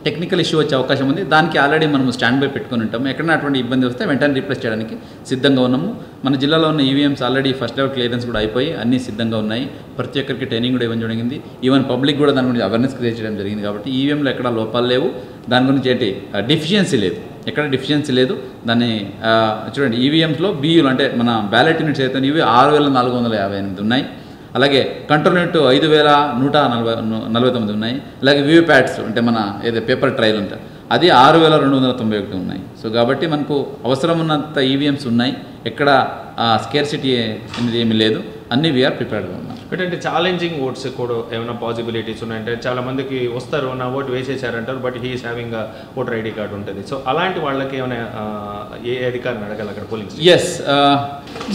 టెక్నికల్ ఇష్యూ వచ్చే అవకాశం ఉంది. దానికి ఆల్రెడీ మనం స్టాండ్ బై పెట్టుకుని ఉంటాము. ఎక్కడైనా అటువంటి ఇబ్బంది వస్తే వెంటనే రీప్లేస్ చేయడానికి సిద్ధంగా ఉన్నాము. మన జిల్లాలో ఉన్న EVMs already first level clearance కూడా అయిపోయి అన్నీ సిద్ధంగా ఉన్నాయి. ప్రతి ఒక్కరికి ట్రైనింగ్ కూడా ఇవ్వడం జరిగింది. ఈవెన్ పబ్లిక్ కూడా దాని గురించి అవేర్నెస్ క్రియేట్ చేయడం జరిగింది. కాబట్టి ఈవీఎంలో ఎక్కడ లోపాలు లేవు, దాని గురించి ఏంటి డెఫిషియన్సీ లేదు, ఎక్కడ డెఫిషియన్సీ లేదు. దాన్ని చూడండి, ఈవీఎంస్లో బియ్యులు అంటే మన బ్యాలెట్ యూనిట్స్ అయితే ఇవి 6458 ఉన్నాయి. అలాగే కంట్రోల్ యూనిట్ 5149 ఉన్నాయి. అలాగే వీవీప్యాట్స్ అంటే మన ఏదో పేపర్ ట్రయల్ ఉంటాయి అది 6291 ఉన్నాయి. సో కాబట్టి మనకు అవసరం ఉన్నంత ఈవీఎంస్ ఉన్నాయి. ఎక్కడ స్కేర్సిటీ అనేది ఏమీ లేదు, అన్నీ వీఆర్ ప్రిపేర్డ్గా ఉన్నాం. అంటే ఛాలెంజింగ్ ఓట్స్ కూడా ఏమైనా పాసిబిలిటీస్ ఉన్నాయంటే చాలా మందికి వస్తారు, నా ఓటు వేసేసారంటారు, but he is having voter ID card ఉంటుంది. సో అలాంటి వాళ్ళకి ఏమైనా ఏ అధికారిని అడగాలి అక్కడ పోలింగ్? ఎస్,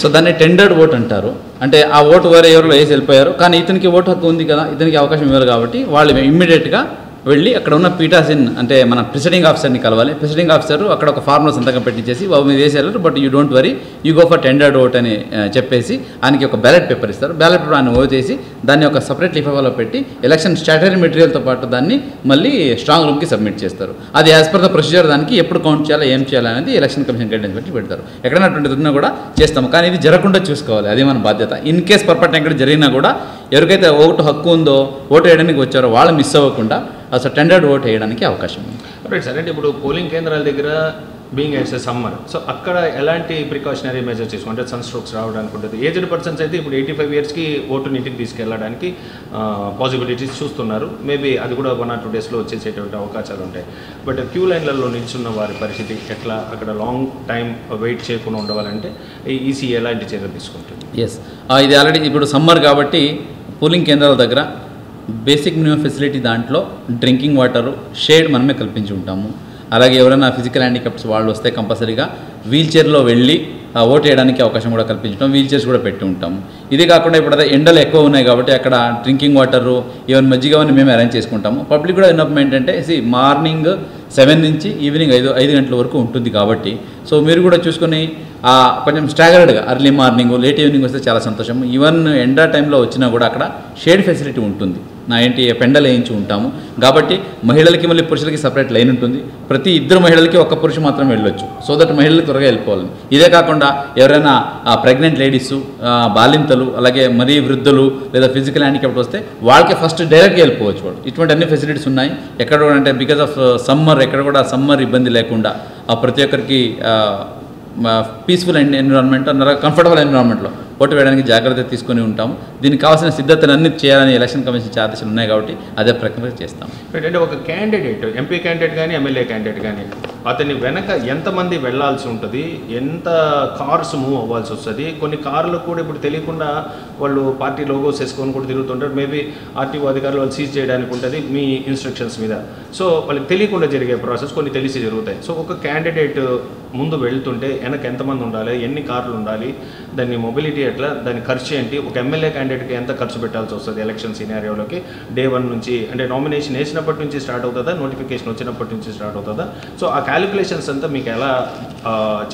సో దాన్ని టెండర్డ్ ఓట్ అంటారు. అంటే ఆ ఓటు వేరే ఎవరు వేసి వెళ్ళిపోయారు, కానీ ఇతనికి ఓటు హక్కు ఉంది కదా, ఇతనికి అవకాశం ఇవ్వాలి కాబట్టి వాళ్ళు ఇమ్మీడియట్గా వెళ్ళి అక్కడ ఉన్న పీఠాసిన్ అంటే మన ప్రిసైడింగ్ ఆఫీసర్ని కలవాలి. ప్రిసైడింగ్ ఆఫీసర్ అక్కడ ఒక ఫార్ములా సంతకం పెట్టించేసి మీరు వేసేయారు, but you don't worry, you go for tendered vote అని చెప్పేసి ఆయనకి ఒక బ్యాలెట్ పేపర్ ఇస్తారు. బ్యాలెట్ పేపర్ ఆయన ఓట్ చేసి దాన్ని ఒక సపరేట్ లిఫాఫాలో పెట్టి ఎలక్షన్ స్ట్రాటజీ మెటీరియల్తో పాటు దాన్ని మళ్ళీ స్ట్రాంగ్ రూమ్కి సబ్మిట్ చేస్తారు. అది యాజ్ పర్ ద ప్రొసీజర్, దానికి ఎప్పుడు కౌంట్ చేయాలి, ఏం చేయాలి అనేది ఎలక్షన్ కమిషన్ గైడెన్స్ పెట్టి పెడతారు. ఎక్కడైనా అటువంటి ఉన్నా కూడా చేస్తాము, కానీ ఇది జరగకుండా చూసుకోవాలి, అది మన బాధ్యత. ఇన్ కేస్ పొరపాటు ఎక్కడ జరిగినా కూడా ఎవరికైతే ఓటు హక్కు ఉందో, ఓటు వేయడానికి వచ్చారో వాళ్ళు మిస్ అవ్వకుండా అసలు టెండర్డ్ ఓట్ వేయడానికి అవకాశం ఉంది. Right sir. అంటే ఇప్పుడు పోలింగ్ కేంద్రాల దగ్గర బీయింగ్ ఇట్స్ సమ్మర్, సో అక్కడ ఎలాంటి ప్రికాషనరీ మెజర్స్ తీసుకుంటే సన్ స్ట్రోక్స్ రావడానికి ఉంటుంది? ఏజ్డ్ పర్సన్స్ అయితే ఇప్పుడు 85 ఇయర్స్కి ఓటుని ఇంటికి తీసుకెళ్ళడానికి పాసిబిలిటీస్ చూస్తున్నారు. మేబీ అది కూడా 1 or 2 డేస్లో వచ్చేసేటువంటి అవకాశాలు ఉంటాయి. బట్ క్యూ లైన్లలో నిల్చున్న వారి పరిస్థితి ఎట్లా? అక్కడ లాంగ్ టైం వెయిట్ చేయకుండా ఉండవాలంటే ఈసీ ఎలాంటి చర్యలు తీసుకుంటుంది? ఎస్, ఇది ఆల్రెడీ ఇప్పుడు సమ్మర్ కాబట్టి పోలింగ్ కేంద్రాల దగ్గర బేసిక్ మినిమం ఫెసిలిటీ దాంట్లో డ్రింకింగ్ వాటరు, షేడ్ మనమే కల్పించి ఉంటాము. అలాగే ఎవరైనా ఫిజికల్ హ్యాండిక్యాప్స్ వాళ్ళు వస్తే కంపల్సరీగా వీల్ చైర్లో వెళ్ళి ఓటు వేయడానికి అవకాశం కూడా కల్పించడం, వీల్ చైర్స్ కూడా పెట్టి ఉంటాము. ఇది కాకుండా ఇప్పుడు అదే ఎండలు ఎక్కువ ఉన్నాయి కాబట్టి అక్కడ డ్రింకింగ్ వాటర్ ఈవెన్ మజ్జిగ అవన్నీ మేము అరేంజ్ చేసుకుంటాము. పబ్లిక్ కూడా విన్నపం ఏంటంటే మార్నింగ్ 7 నుంచి ఈవినింగ్ 5 గంటల వరకు ఉంటుంది కాబట్టి సో మీరు కూడా చూసుకొని కొంచెం స్టాగర్డ్గా అర్లీ మార్నింగ్ లేట్ ఈవినింగ్ వస్తే చాలా సంతోషం. ఈవెన్ ఎండా టైంలో వచ్చినా కూడా అక్కడ షేడ్ ఫెసిలిటీ ఉంటుంది, పెండలు వేయించి ఉంటాము కాబట్టి మహిళలకి మళ్ళీ పురుషులకి సపరేట్ లైన్ ఉంటుంది. ప్రతి 2 మహిళలకి ఒక పురుషు మాత్రం వెళ్ళొచ్చు, సో దట్ మహిళలు త్వరగా వెళ్ళిపోవాలని. ఇదే కాకుండా ఎవరైనా ప్రెగ్నెంట్ లేడీస్, బాలింతలు, అలాగే మరీ వృద్ధులు లేదా ఫిజికల్ హ్యాండిక్యాప్ట్ వస్తే వాళ్ళకి ఫస్ట్ డైరెక్ట్గా వెళ్ళిపోవచ్చు. వాళ్ళు ఇటువంటి అన్ని ఫెసిలిటీస్ ఉన్నాయి. ఎక్కడ కూడా అంటే బికాస్ ఆఫ్ సమ్మర్ ఎక్కడ కూడా సమ్మర్ ఇబ్బంది లేకుండా ప్రతి ఒక్కరికి పీస్ఫుల్ ఎన్విరాన్మెంట్ అన్నారు, కంఫర్టబుల్ ఎన్విరాన్మెంట్లో ఓటు వేయడానికి జాగ్రత్త తీసుకొని ఉంటాము. దీనికి కావాల్సిన సిద్ధతలు అన్ని చేయాలని ఎలక్షన్ కమిషన్ ఆదేశాలు ఉన్నాయి కాబట్టి అదే ప్రక్రియ చేస్తాం. అంటే ఒక క్యాండిడేట్, ఎంపీ క్యాండిడేట్ కానీ ఎమ్మెల్యే క్యాండిడేట్ కానీ అతని వెనక ఎంతమంది వెళ్లాల్సి ఉంటుంది, ఎంత కార్స్ మూవ్ అవ్వాల్సి వస్తుంది. కొన్ని కార్లు కూడా ఇప్పుడు తెలియకుండా వాళ్ళు పార్టీ లోగోస్ వేసుకొని కూడా తిరుగుతుంటారు. మేబీ ఆర్టీఓ అధికారులు వాళ్ళు సీజ్ చేయడానికి ఉంటుంది మీ ఇన్స్ట్రక్షన్స్ మీద. సో వాళ్ళకి తెలియకుండా జరిగే ప్రాసెస్ కొన్ని తెలిసి జరుగుతాయి. సో ఒక క్యాండిడేట్ ముందు వెళ్తుంటే వెనక ఎంతమంది ఉండాలి, ఎన్ని కార్లు ఉండాలి, దాన్ని మొబిలిటీ ఎట్లా, దాని ఖర్చు ఏంటి, ఒక ఎమ్మెల్యే క్యాండిడేట్కి ఎంత ఖర్చు పెట్టాల్సి వస్తుంది ఎలక్షన్ సినారియోలోకి డే 1 నుంచి, అంటే నామినేషన్ వేసినప్పటి నుంచి స్టార్ట్ అవుతుందా, నోటిఫికేషన్ వచ్చినప్పటి నుంచి స్టార్ట్ అవుతుందా. సో ఆ క్యాలిక్యులేషన్స్ అంతా మీకు ఎలా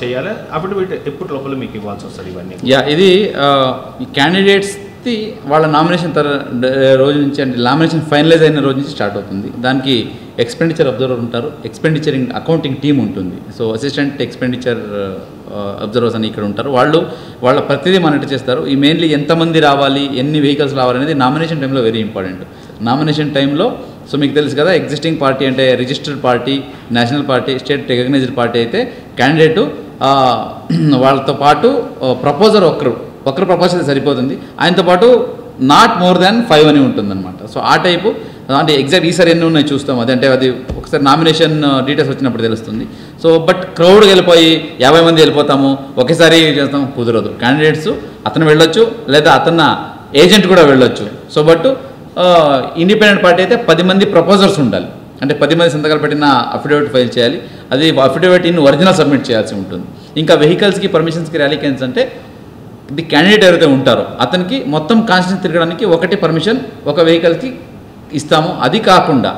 చేయాలి, అఫిడవిట్ ఎప్పటి లోపల మీకు ఇవ్వాల్సి వస్తుంది ఇవన్నీ. ఇది క్యాండిడేట్స్ వాళ్ళ నామినేషన్ రోజు నుంచి, అంటే నామినేషన్ ఫైనలైజ్ అయిన రోజు నుంచి స్టార్ట్ అవుతుంది. దానికి ఎక్స్పెండిచర్ అబ్జర్వర్ ఉంటారు, ఎక్స్పెండిచరింగ్ అకౌంటింగ్ టీమ్ ఉంటుంది. సో అసిస్టెంట్ ఎక్స్పెండిచర్ అబ్జర్వర్స్ అని ఇక్కడ ఉంటారు. వాళ్ళ ప్రతిదీ మానిటర్ చేస్తారు. ఈ మెయిన్లీ ఎంతమంది రావాలి, ఎన్ని వెహికల్స్ రావాలి అనేది నామినేషన్ టైంలో వెరీ ఇంపార్టెంట్. నామినేషన్ టైంలో సో మీకు తెలుసు కదా, ఎగ్జిస్టింగ్ పార్టీ అంటే registered party, national party, state recognized party అయితే క్యాండిడేటు వాళ్ళతో పాటు ప్రపోజర్ ఒకరు ప్రపోజ్ అయితే సరిపోతుంది. ఆయనతో పాటు నాట్ మోర్ దాన్ 5 అని ఉంటుందన్నమాట. సో ఆ టైపు అంటే ఎగ్జాక్ట్ ఈసారి ఎన్ని ఉన్నాయి చూస్తాం, అదంటే అది ఒకసారి నామినేషన్ డీటెయిల్స్ వచ్చినప్పుడు తెలుస్తుంది. సో బట్ క్రౌడ్కి వెళ్ళిపోయి 50 మంది వెళ్ళిపోతాము ఒకేసారి చేస్తాం కుదరదు. క్యాండిడేట్స్ అతను వెళ్ళొచ్చు, లేదా అతన్న ఏజెంట్ కూడా వెళ్ళొచ్చు. సో బట్ ఇండిపెండెంట్ పార్టీ అయితే 10 మంది ప్రపోజర్స్ ఉండాలి, అంటే 10 మంది సంతకాలు పెట్టిన అఫిడవిట్ ఫైల్ చేయాలి. అది అఫిడవిట్ ఇన్ ఒరిజినల్ సబ్మిట్ చేయాల్సి ఉంటుంది. ఇంకా వెహికల్స్కి పర్మిషన్స్కి ర్యాలీ క్యాన్స్ అంటే ది క్యాండిడేట్ ఎవరైతే ఉంటారో అతనికి మొత్తం కాన్స్టిట్యూన్సీ తిరగడానికి ఒకటి పర్మిషన్ ఒక వెహికల్కి ఇస్తాము. అది కాకుండా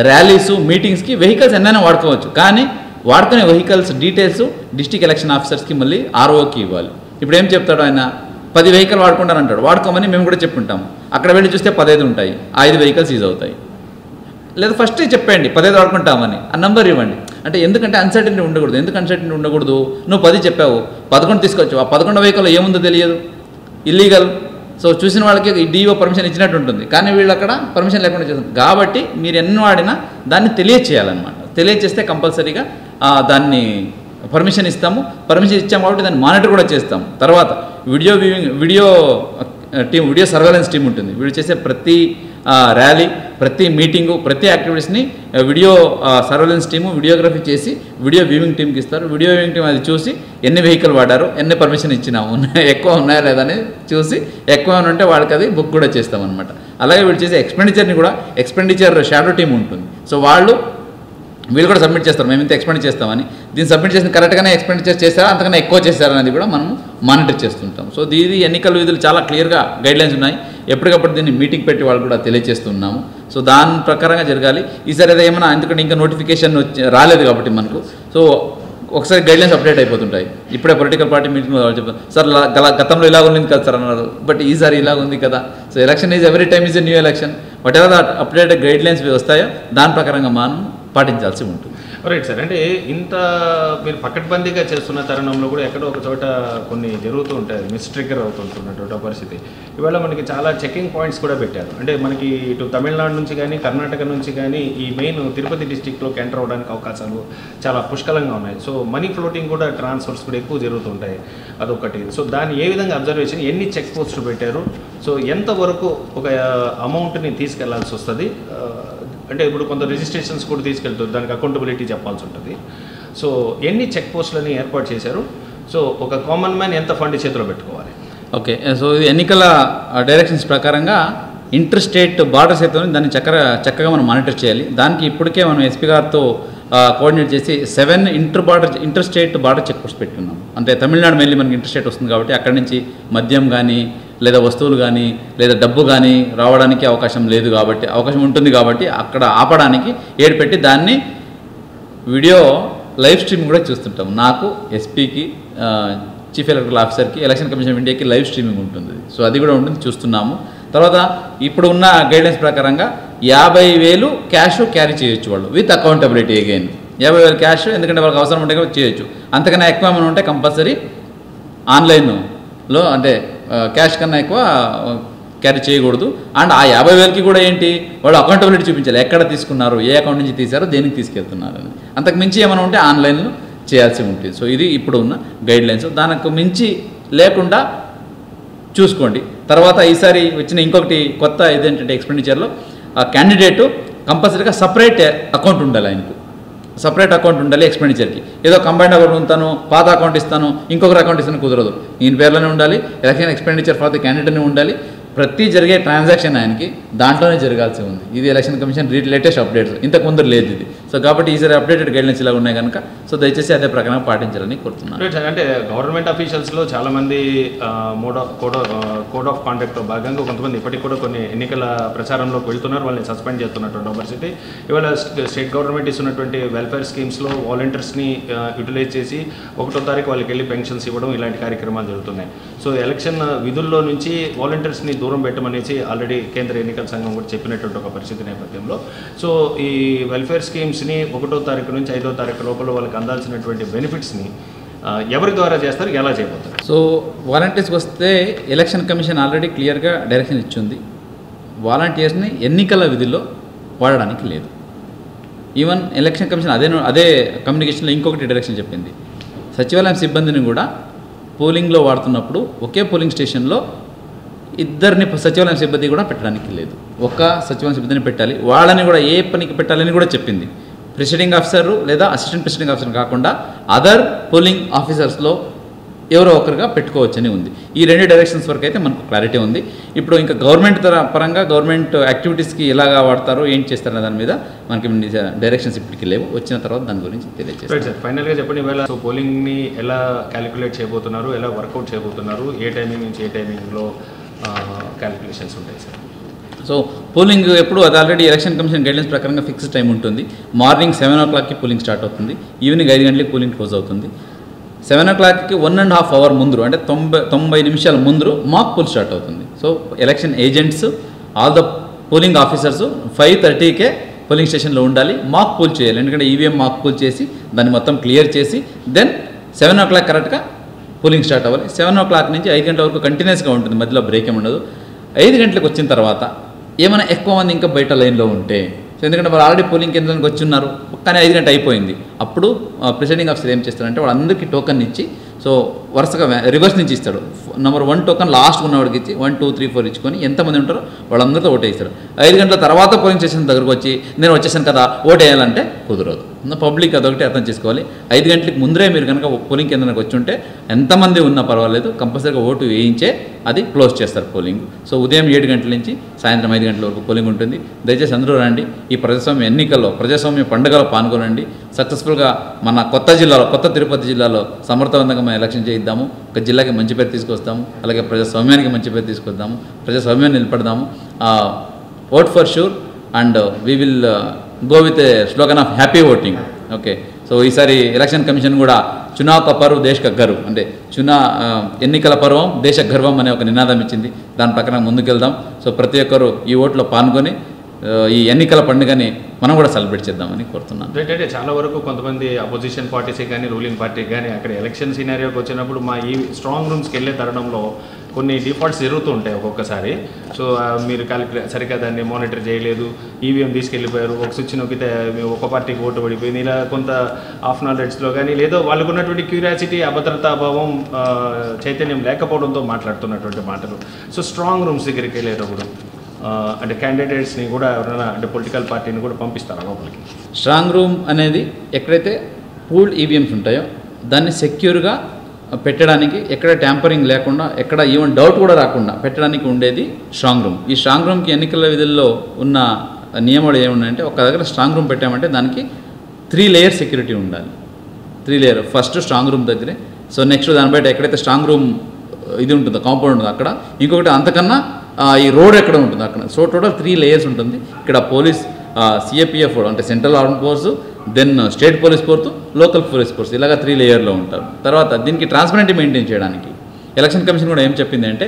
ర్యాలీసు, మీటింగ్స్కి వెహికల్స్ ఎన్నైనా వాడుకోవచ్చు, కానీ వాడుకునే వెహికల్స్ డీటెయిల్స్ డిస్ట్రిక్ట్ ఎలక్షన్ ఆఫీసర్స్కి మళ్ళీ ఆర్ఓకి ఇవ్వాలి. ఇప్పుడు ఏం చెప్తాడు ఆయన, 10 వెహికల్ వాడుకుంటారంటాడు, వాడుకోమని మేము కూడా చెప్పుంటాము. అక్కడ వెళ్ళి చూస్తే 15 ఉంటాయి, 5 వెహికల్స్ యూజ్ అవుతాయి. లేదా ఫస్ట్ చెప్పండి 15 వాడుకుంటామని, ఆ నెంబర్ ఇవ్వండి. అంటే ఎందుకంటే అన్సర్టెనిటీ ఉండకూడదు. ఎందుకు అన్సర్టెనిటీ ఉండకూడదు, నువ్వు 10 చెప్పావు, 11 తీసుకొచ్చావు, ఆ 11 వెహికల్లో ఏముందో తెలియదు, ఇల్లీగల్. సో చూసిన వాళ్ళకి డిఓ పర్మిషన్ ఇచ్చినట్టు ఉంటుంది, కానీ వీళ్ళు అక్కడ పర్మిషన్ లేకుండా చేస్తారు. కాబట్టి మీరు ఎన్ని వాడినా దాన్ని తెలియచేయాలన్నమాట. తెలియచేస్తే కంపల్సరీగా దాన్ని పర్మిషన్ ఇస్తాము. పర్మిషన్ ఇచ్చాము కాబట్టి దాన్ని మానిటర్ కూడా చేస్తాము. తర్వాత వీడియో సర్వేలెన్స్ టీం ఉంటుంది. వీళ్ళు చేసే ప్రతి ర్యాలీ, ప్రతి మీటింగు, ప్రతి యాక్టివిటీస్ని వీడియో సర్వేలెన్స్ టీము వీడియోగ్రఫీ చేసి వీడియో వ్యూవింగ్ టీంకి ఇస్తారు. వీడియో వ్యూవింగ్ టీం అది చూసి ఎన్ని వెహికల్ వాడారు, ఎన్ని పర్మిషన్ ఇచ్చినాము, ఎక్కువ ఉన్నాయా లేదని చూసి ఎక్కువ ఉంటే వాళ్ళకి అది బుక్ కూడా చేస్తామన్నమాట. అలాగే వీళ్ళు చేసే ఎక్స్పెండిచర్ షాడో టీం ఉంటుంది. సో వీళ్ళు కూడా సబ్మిట్ చేస్తారు, మేము ఇంత ఎక్స్పెండ్ చేస్తామని. దీన్ని సబ్మిట్ చేసిన కరెక్ట్గానే ఎక్స్పెండిచర్ చేశారా, అంతకన్నా ఎక్కువ చేశారా అనేది కూడా మనం మానిటర్ చేస్తుంటాం. సో ఇది ఎన్నికల విధులు చాలా క్లియర్గా గైడ్లైన్స్ ఉన్నాయి. ఎప్పటికప్పుడు దీన్ని మీటింగ్ పెట్టి వాళ్ళు కూడా తెలియజేస్తున్నాము. సో దాని ప్రకారంగా జరగాలి. ఈసారి ఏదో ఏమైనా, ఎందుకంటే ఇంకా నోటిఫికేషన్ రాలేదు కాబట్టి మనకు, సో ఒకసారి గైడ్లైన్స్ అప్డేట్ అయిపోతుంటాయి. ఇప్పుడే పొలిటికల్ పార్టీ మీటింగ్లో వాళ్ళు చెప్పారు, సార్ గతంలో ఇలా ఉంది కదా సార్ అన్నారు, బట్ ఈసారి ఇలా ఉంది కదా. So election is every time is a new election. What ever updated guidelines వస్తాయో దాని ప్రకారంగా మనం పాటించాల్సి ఉంటుంది. Right sir. అంటే ఇంత మీరు పకడ్బందీగా చేస్తున్న తరుణంలో కూడా ఎక్కడో ఒక చోట కొన్ని జరుగుతూ ఉంటాయి, మిస్ట్రిగర్ అవుతుంటున్నటువంటి పరిస్థితి. ఇవాళ మనకి చాలా చెకింగ్ పాయింట్స్ కూడా పెట్టారు. అంటే మనకి ఇటు తమిళనాడు నుంచి కానీ కర్ణాటక నుంచి కానీ ఈ మెయిన్ తిరుపతి డిస్టిక్లోకి ఎంటర్ అవ్వడానికి అవకాశాలు చాలా పుష్కలంగా ఉన్నాయి. సో మనీ ఫ్లోటింగ్ కూడా, ట్రాన్స్ఫర్స్ కూడా ఎక్కువ జరుగుతుంటాయి, అదొకటి. సో దాన్ని ఏ విధంగా అబ్జర్వేషన్, ఎన్ని చెక్ పోస్టులు పెట్టారు, సో ఎంతవరకు ఒక అమౌంట్ని తీసుకెళ్లాల్సి వస్తుంది, అంటే ఇప్పుడు కొంత రిజిస్ట్రేషన్స్ కూడా తీసుకెళ్తుంది, దానికి అకౌంటబిలిటీ చెప్పాల్సి ఉంటుంది. సో ఎన్ని చెక్ పోస్టులని ఏర్పాటు చేశారు, సో ఒక కామన్ మ్యాన్ ఎంత ఫండ్ చేతిలో పెట్టుకోవాలి? ఓకే, సో ఇది ఎన్నికల డైరెక్షన్స్ ప్రకారంగా ఇంటర్ స్టేట్ బార్డర్స్ అయితే దాన్ని చక్కగా మనం మానిటర్ చేయాలి. దానికి ఇప్పటికే మనం ఎస్పీ గారితో కోఆర్డినేట్ చేసి 7 inter state border check post పెట్టుకున్నాం. అంటే తమిళనాడు మెయిన్లీ మనకి ఇంటర్ స్టేట్ వస్తుంది కాబట్టి అక్కడి నుంచి మద్యం కానీ లేదా వస్తువులు కానీ లేదా డబ్బు కానీ రావడానికి అవకాశం లేదు కాబట్టి, అవకాశం ఉంటుంది కాబట్టి అక్కడ ఆపడానికి 7 పెట్టి దాన్ని వీడియో లైవ్ స్ట్రీమింగ్ కూడా చూస్తుంటాం. నాకు ఎస్పీకి, చీఫ్ ఎలక్టరల్ ఆఫీసర్కి, ఎలక్షన్ కమిషన్ ఆఫ్ ఇండియాకి లైవ్ స్ట్రీమింగ్ ఉంటుంది. సో అది కూడా ఉంటుంది, చూస్తున్నాము. తర్వాత ఇప్పుడు ఉన్న గైడ్లైన్స్ ప్రకారంగా 50,000 క్యాష్ క్యారీ చేయొచ్చు వాళ్ళు విత్ అకౌంటబిలిటీ. అగైన్ 50,000 క్యాష్, ఎందుకంటే వాళ్ళకి అవసరం ఉంటే కూడా చేయొచ్చు. అంతకన్నా ఎక్కువ ఏమైనా ఉంటే కంపల్సరీ ఆన్లైన్లో, అంటే క్యాష్ కన్నా ఎక్కువ క్యారీ చేయకూడదు. అండ్ ఆ 50,000కి కూడా ఏంటి, వాళ్ళు అకౌంటబిలిటీ చూపించాలి, ఎక్కడ తీసుకున్నారు, ఏ అకౌంట్ నుంచి తీశారో, దేనికి తీసుకెళ్తున్నారు అని. అంతకు మించి ఏమైనా ఉంటే ఆన్లైన్లో చేయాల్సి ఉంటుంది. సో ఇది ఇప్పుడు ఉన్న గైడ్లైన్స్. దానికి మించి లేకుండా చూసుకోండి. తర్వాత ఈసారి వచ్చిన ఇంకొకటి కొత్త ఇదేంటంటే ఎక్స్పెండిచర్లో ఆ క్యాండిడేటు కంపల్సరీగా సపరేట్ అకౌంట్ ఉండాలి, ఆయనకు సపరేట్ అకౌంట్ ఉండాలి ఎక్స్పెండిచర్కి. ఏదో కంబైండ్ అకౌంట్ ఉంటాను, పాత అకౌంట్ ఇస్తాను, ఇంకొకరు అకౌంట్ ఇస్తాను కుదరదు. ఈయన పేర్లోనే ఉండాలి. ఎలక్షన్ ఎక్స్పెండిచర్ ఫర్ ది క్యాండిడేట్నే ఉండాలి. ప్రతి జరిగే ట్రాన్సాక్షన్ ఆయనకి దాంట్లోనే జరగాల్సి ఉంది. ఇది ఎలక్షన్ కమిషన్ లేటెస్ట్ అప్డేట్స్, ఇంతకు ముందు లేదు ఇది. సో కాబట్టి ఈసారి అప్డేటెడ్ గైడ్లైన్స్ ఇలా ఉన్నాయి కనుక సో దయచేసి అదే ప్రకారం పాటించాలని కోరుతున్నాను. అంటే గవర్నమెంట్ అఫీషియల్స్లో చాలామంది కోడ్ ఆఫ్ కాండక్ట్లో భాగంగా కొంతమంది ఇప్పటికి కూడా కొన్ని ఎన్నికల ప్రచారంలోకి వెళ్తున్నారు, వాళ్ళని సస్పెండ్ చేస్తున్నటువంటి పరిస్థితి. ఇవాళ స్టేట్ గవర్నమెంట్ ఇస్తున్నటువంటి వెల్ఫేర్ స్కీమ్స్లో వాలంటీర్స్ని యూటిలైజ్ చేసి 1వ తారీఖు వాళ్ళకి వెళ్ళి పెన్షన్స్ ఇవ్వడం, ఇలాంటి కార్యక్రమాలు జరుగుతున్నాయి. సో ఎలక్షన్ విధుల్లో నుంచి వాలంటీర్స్ని దూరం పెట్టమనేసి ఆల్రెడీ కేంద్ర ఎన్నికల సంఘం కూడా చెప్పినటువంటి ఒక పరిస్థితి నేపథ్యంలో సో ఈ వెల్ఫేర్ స్కీమ్స్ని 1వ తారీఖు నుంచి 5వ తారీఖు లోపల వాళ్ళకి అందాల్సినటువంటి బెనిఫిట్స్ని ఎవరి ద్వారా చేస్తారు, ఎలా చేయబోతారు? సో వాలంటీర్స్కి వస్తే ఎలక్షన్ కమిషన్ ఆల్రెడీ క్లియర్గా డైరెక్షన్ ఇచ్చింది. వాలంటీర్స్ని ఎన్నికల విధుల్లో వాడడానికి లేదు. ఈవెన్ ఎలక్షన్ కమిషన్ అదే కమ్యూనికేషన్లో ఇంకొకటి డైరెక్షన్ చెప్పింది. సచివాలయం సిబ్బందిని కూడా పోలింగ్లో వాడుతున్నప్పుడు ఒకే పోలింగ్ స్టేషన్లో 2 సచివాలయం సిబ్బంది కూడా పెట్టడానికి లేదు. ఒక సచివాలయం సిబ్బందిని పెట్టాలి. వాళ్ళని కూడా ఏ పనికి పెట్టాలని కూడా చెప్పింది. ప్రిసైడింగ్ ఆఫీసర్ లేదా అసిస్టెంట్ ప్రిసైడింగ్ ఆఫీసర్ కాకుండా అదర్ పోలింగ్ ఆఫీసర్స్లో ఎవరో ఒకరుగా పెట్టుకోవచ్చని ఉంది. ఈ 2 డైరెక్షన్స్ వరకు అయితే మనకు క్లారిటీ ఉంది. ఇప్పుడు ఇంకా గవర్నమెంట్ పరంగా గవర్నమెంట్ యాక్టివిటీస్కి ఎలాగా వాడతారో ఏం చేస్తారనే దాని మీద మనకి డైరెక్షన్స్ ఇప్పటికీ లేవు. వచ్చిన తర్వాత దాని గురించి తెలియజేస్తారు. సార్ ఫైనల్గా చెప్పండి, ఇవాళ సో పోలింగ్ని ఎలా క్యాలిక్యులేట్ చేయబోతున్నారు, ఎలా వర్కౌట్ చేయబోతున్నారు, ఏ టైమింగ్ నుంచి ఏ టైమింగ్లో క్యాలిక్యులేషన్స్ ఉంటాయి సార్? సో పోలింగ్ ఎప్పుడు అది ఆల్రెడీ ఎలక్షన్ కమిషన్ గైడ్లైన్స్ ప్రకారంగా ఫిక్స్డ్ టైం ఉంటుంది. మార్నింగ్ 7 o'clockకి పోలింగ్ స్టార్ట్ అవుతుంది, ఈవినింగ్ 5 గంటలకి పోలింగ్ క్లోజ్ అవుతుంది. 7 o'clockకి 1.5 hour ముందు, అంటే 90 నిమిషాల ముందు మాక్ పోల్ స్టార్ట్ అవుతుంది. So election agents, all the polling officers 5:30కే పోలింగ్ స్టేషన్లో ఉండాలి, మాక్ పోల్ చేయాలి. ఎందుకంటే ఈవీఎం మాక్ పోల్ చేసి దాన్ని మొత్తం క్లియర్ చేసి దెన్ 7 o'clock కరెక్ట్గా పోలింగ్ స్టార్ట్ అవ్వాలి. 7 o'clock నుంచి 5 గంటల వరకు కంటిన్యూస్గా ఉంటుంది, మధ్యలో బ్రేక్ ఏమి ఉండదు. 5 గంటలకు వచ్చిన తర్వాత ఏమైనా ఎక్కువ మంది ఇంకా బయట లైన్లో ఉంటే, సో ఎందుకంటే వాళ్ళు ఆల్రెడీ పోలింగ్ కేంద్రానికి వచ్చి ఉన్నారు కానీ 5 గంటలు అయిపోయింది, అప్పుడు ప్రిసైడింగ్ ఆఫీసర్ ఏం చేస్తారంటే వాళ్ళందరికీ టోకన్ ఇచ్చి సో వరుసగా రివర్స్ నుంచి ఇస్తాడు. నెంబర్ 1 టోకన్ లాస్ట్ ఉన్నవాడికి ఇచ్చి 1, 2, 3, 4 ఇచ్చుకొని ఎంతమంది ఉంటారో వాళ్ళందరితో ఓటేస్తారు. 5 గంటల తర్వాత పోలింగ్ స్టేషన్ దగ్గరకు వచ్చి నేను వచ్చేసాను కదా ఓటేయాలంటే కుదరదు. పబ్లిక్ అదొకటి అర్థం చేసుకోవాలి. 5 గంటలకు ముందరే మీరు కనుక పోలింగ్ కేంద్రానికి వచ్చి ఉంటే ఎంతమంది ఉన్నా పర్వాలేదు, కంపల్సరీగా ఓటు వేయించే అది క్లోజ్ చేస్తారు పోలింగ్. సో ఉదయం 7 గంటల నుంచి సాయంత్రం 5 గంటల వరకు పోలింగ్ ఉంటుంది. దయచేసి అందరూ రండి, ఈ ప్రజాస్వామ్య ఎన్నికల్లో ప్రజాస్వామ్య పండుగలో పాల్గొనండి. సక్సెస్ఫుల్గా మన కొత్త తిరుపతి జిల్లాలో సమర్థవంతంగా మనం ఎలక్షన్ చేయిద్దాము. ఒక జిల్లాకి మంచి పేరు తీసుకొస్తాము, అలాగే ప్రజాస్వామ్యానికి మంచి పేరు తీసుకొద్దాము, ప్రజాస్వామ్యాన్ని నిలబడదాము. Vote for sure and we will go with a slogan of happy voting. Okay, so ఈసారి ఎలక్షన్ కమిషన్ కూడా చునావ్ కా పర్వ్ దేశ్ కా గర్వ్, అంటే ఎన్నికల పర్వం దేశ గర్వం అనే ఒక నినాదం ఇచ్చింది. దాని ప్రకారం ముందుకెళ్దాం. సో ప్రతి ఒక్కరు ఈ ఓట్లో పాల్గొని ఈ ఎన్నికల పండుగని మనం కూడా సెలబ్రేట్ చేద్దామని కోరుతున్నాను. ఏంటంటే చాలా వరకు కొంతమంది అపోజిషన్ పార్టీసే కానీ రూలింగ్ పార్టీకి కానీ అక్కడ ఎలక్షన్ సినారియోకి వచ్చినప్పుడు మా ఈ స్ట్రాంగ్ రూమ్స్కి వెళ్ళే తరుణంలో కొన్ని డిఫాల్ట్స్ జరుగుతూ ఉంటాయి ఒక్కొక్కసారి. సో మీరు సరిగ్గా దాన్ని మానిటర్ చేయలేదు, ఈవీఎం తీసుకెళ్ళిపోయారు, ఒక స్విచ్ నొక్కితే ఒక పార్టీకి ఓటు పడిపోయింది, ఇలా కొంత ఆఫ్ నాలెడ్జ్లో కానీ లేదో వాళ్ళకు ఉన్నటువంటి క్యూరియాసిటీ, అభద్రతాభావం, చైతన్యం లేకపోవడంతో మాట్లాడుతున్నటువంటి మాటలు. సో స్ట్రాంగ్ రూమ్స్ దగ్గరికి వెళ్ళేటప్పుడు అంటే క్యాండిడేట్స్ని కూడా ఎవరైనా అంటే పొలిటికల్ పార్టీని కూడా పంపిస్తారా లోపలికి? స్ట్రాంగ్ రూమ్ అనేది ఎక్కడైతే పూల్డ్ ఈవీఎంస్ ఉంటాయో దాన్ని సెక్యూర్గా పెట్టడానికి, ఎక్కడ ట్యాంపరింగ్ లేకుండా, ఎక్కడ ఈవెన్ డౌట్ కూడా రాకుండా పెట్టడానికి ఉండేది స్ట్రాంగ్ రూమ్. ఈ స్ట్రాంగ్ రూమ్కి ఎన్నికల విధుల్లో ఉన్న నియమాలు ఏమున్నాయంటే, ఒక దగ్గర స్ట్రాంగ్ రూమ్ పెట్టామంటే దానికి 3 లేయర్ సెక్యూరిటీ ఉండాలి. 3 లేయర్. ఫస్ట్ స్ట్రాంగ్ రూమ్ దగ్గరే, సో నెక్స్ట్ దాని బయట ఎక్కడైతే స్ట్రాంగ్ రూమ్ ఇది ఉంటుందో కాంపౌండ్ ఉంటుందో అక్కడ, ఇంకొకటి అంతకన్నా ఈ రోడ్ ఎక్కడ ఉంటుంది అక్కడ. సో టోటల్ 3 లేయర్స్ ఉంటుంది. ఇక్కడ పోలీస్ సిఏపిఎఫ్ అంటే central arm force, then state police force, local police force, ఇలాగా 3 లేయర్లో ఉంటారు. తర్వాత దీనికి ట్రాన్స్పరెంట్ మెయింటైన్ చేయడానికి ఎలక్షన్ కమిషన్ కూడా ఏం చెప్పింది అంటే,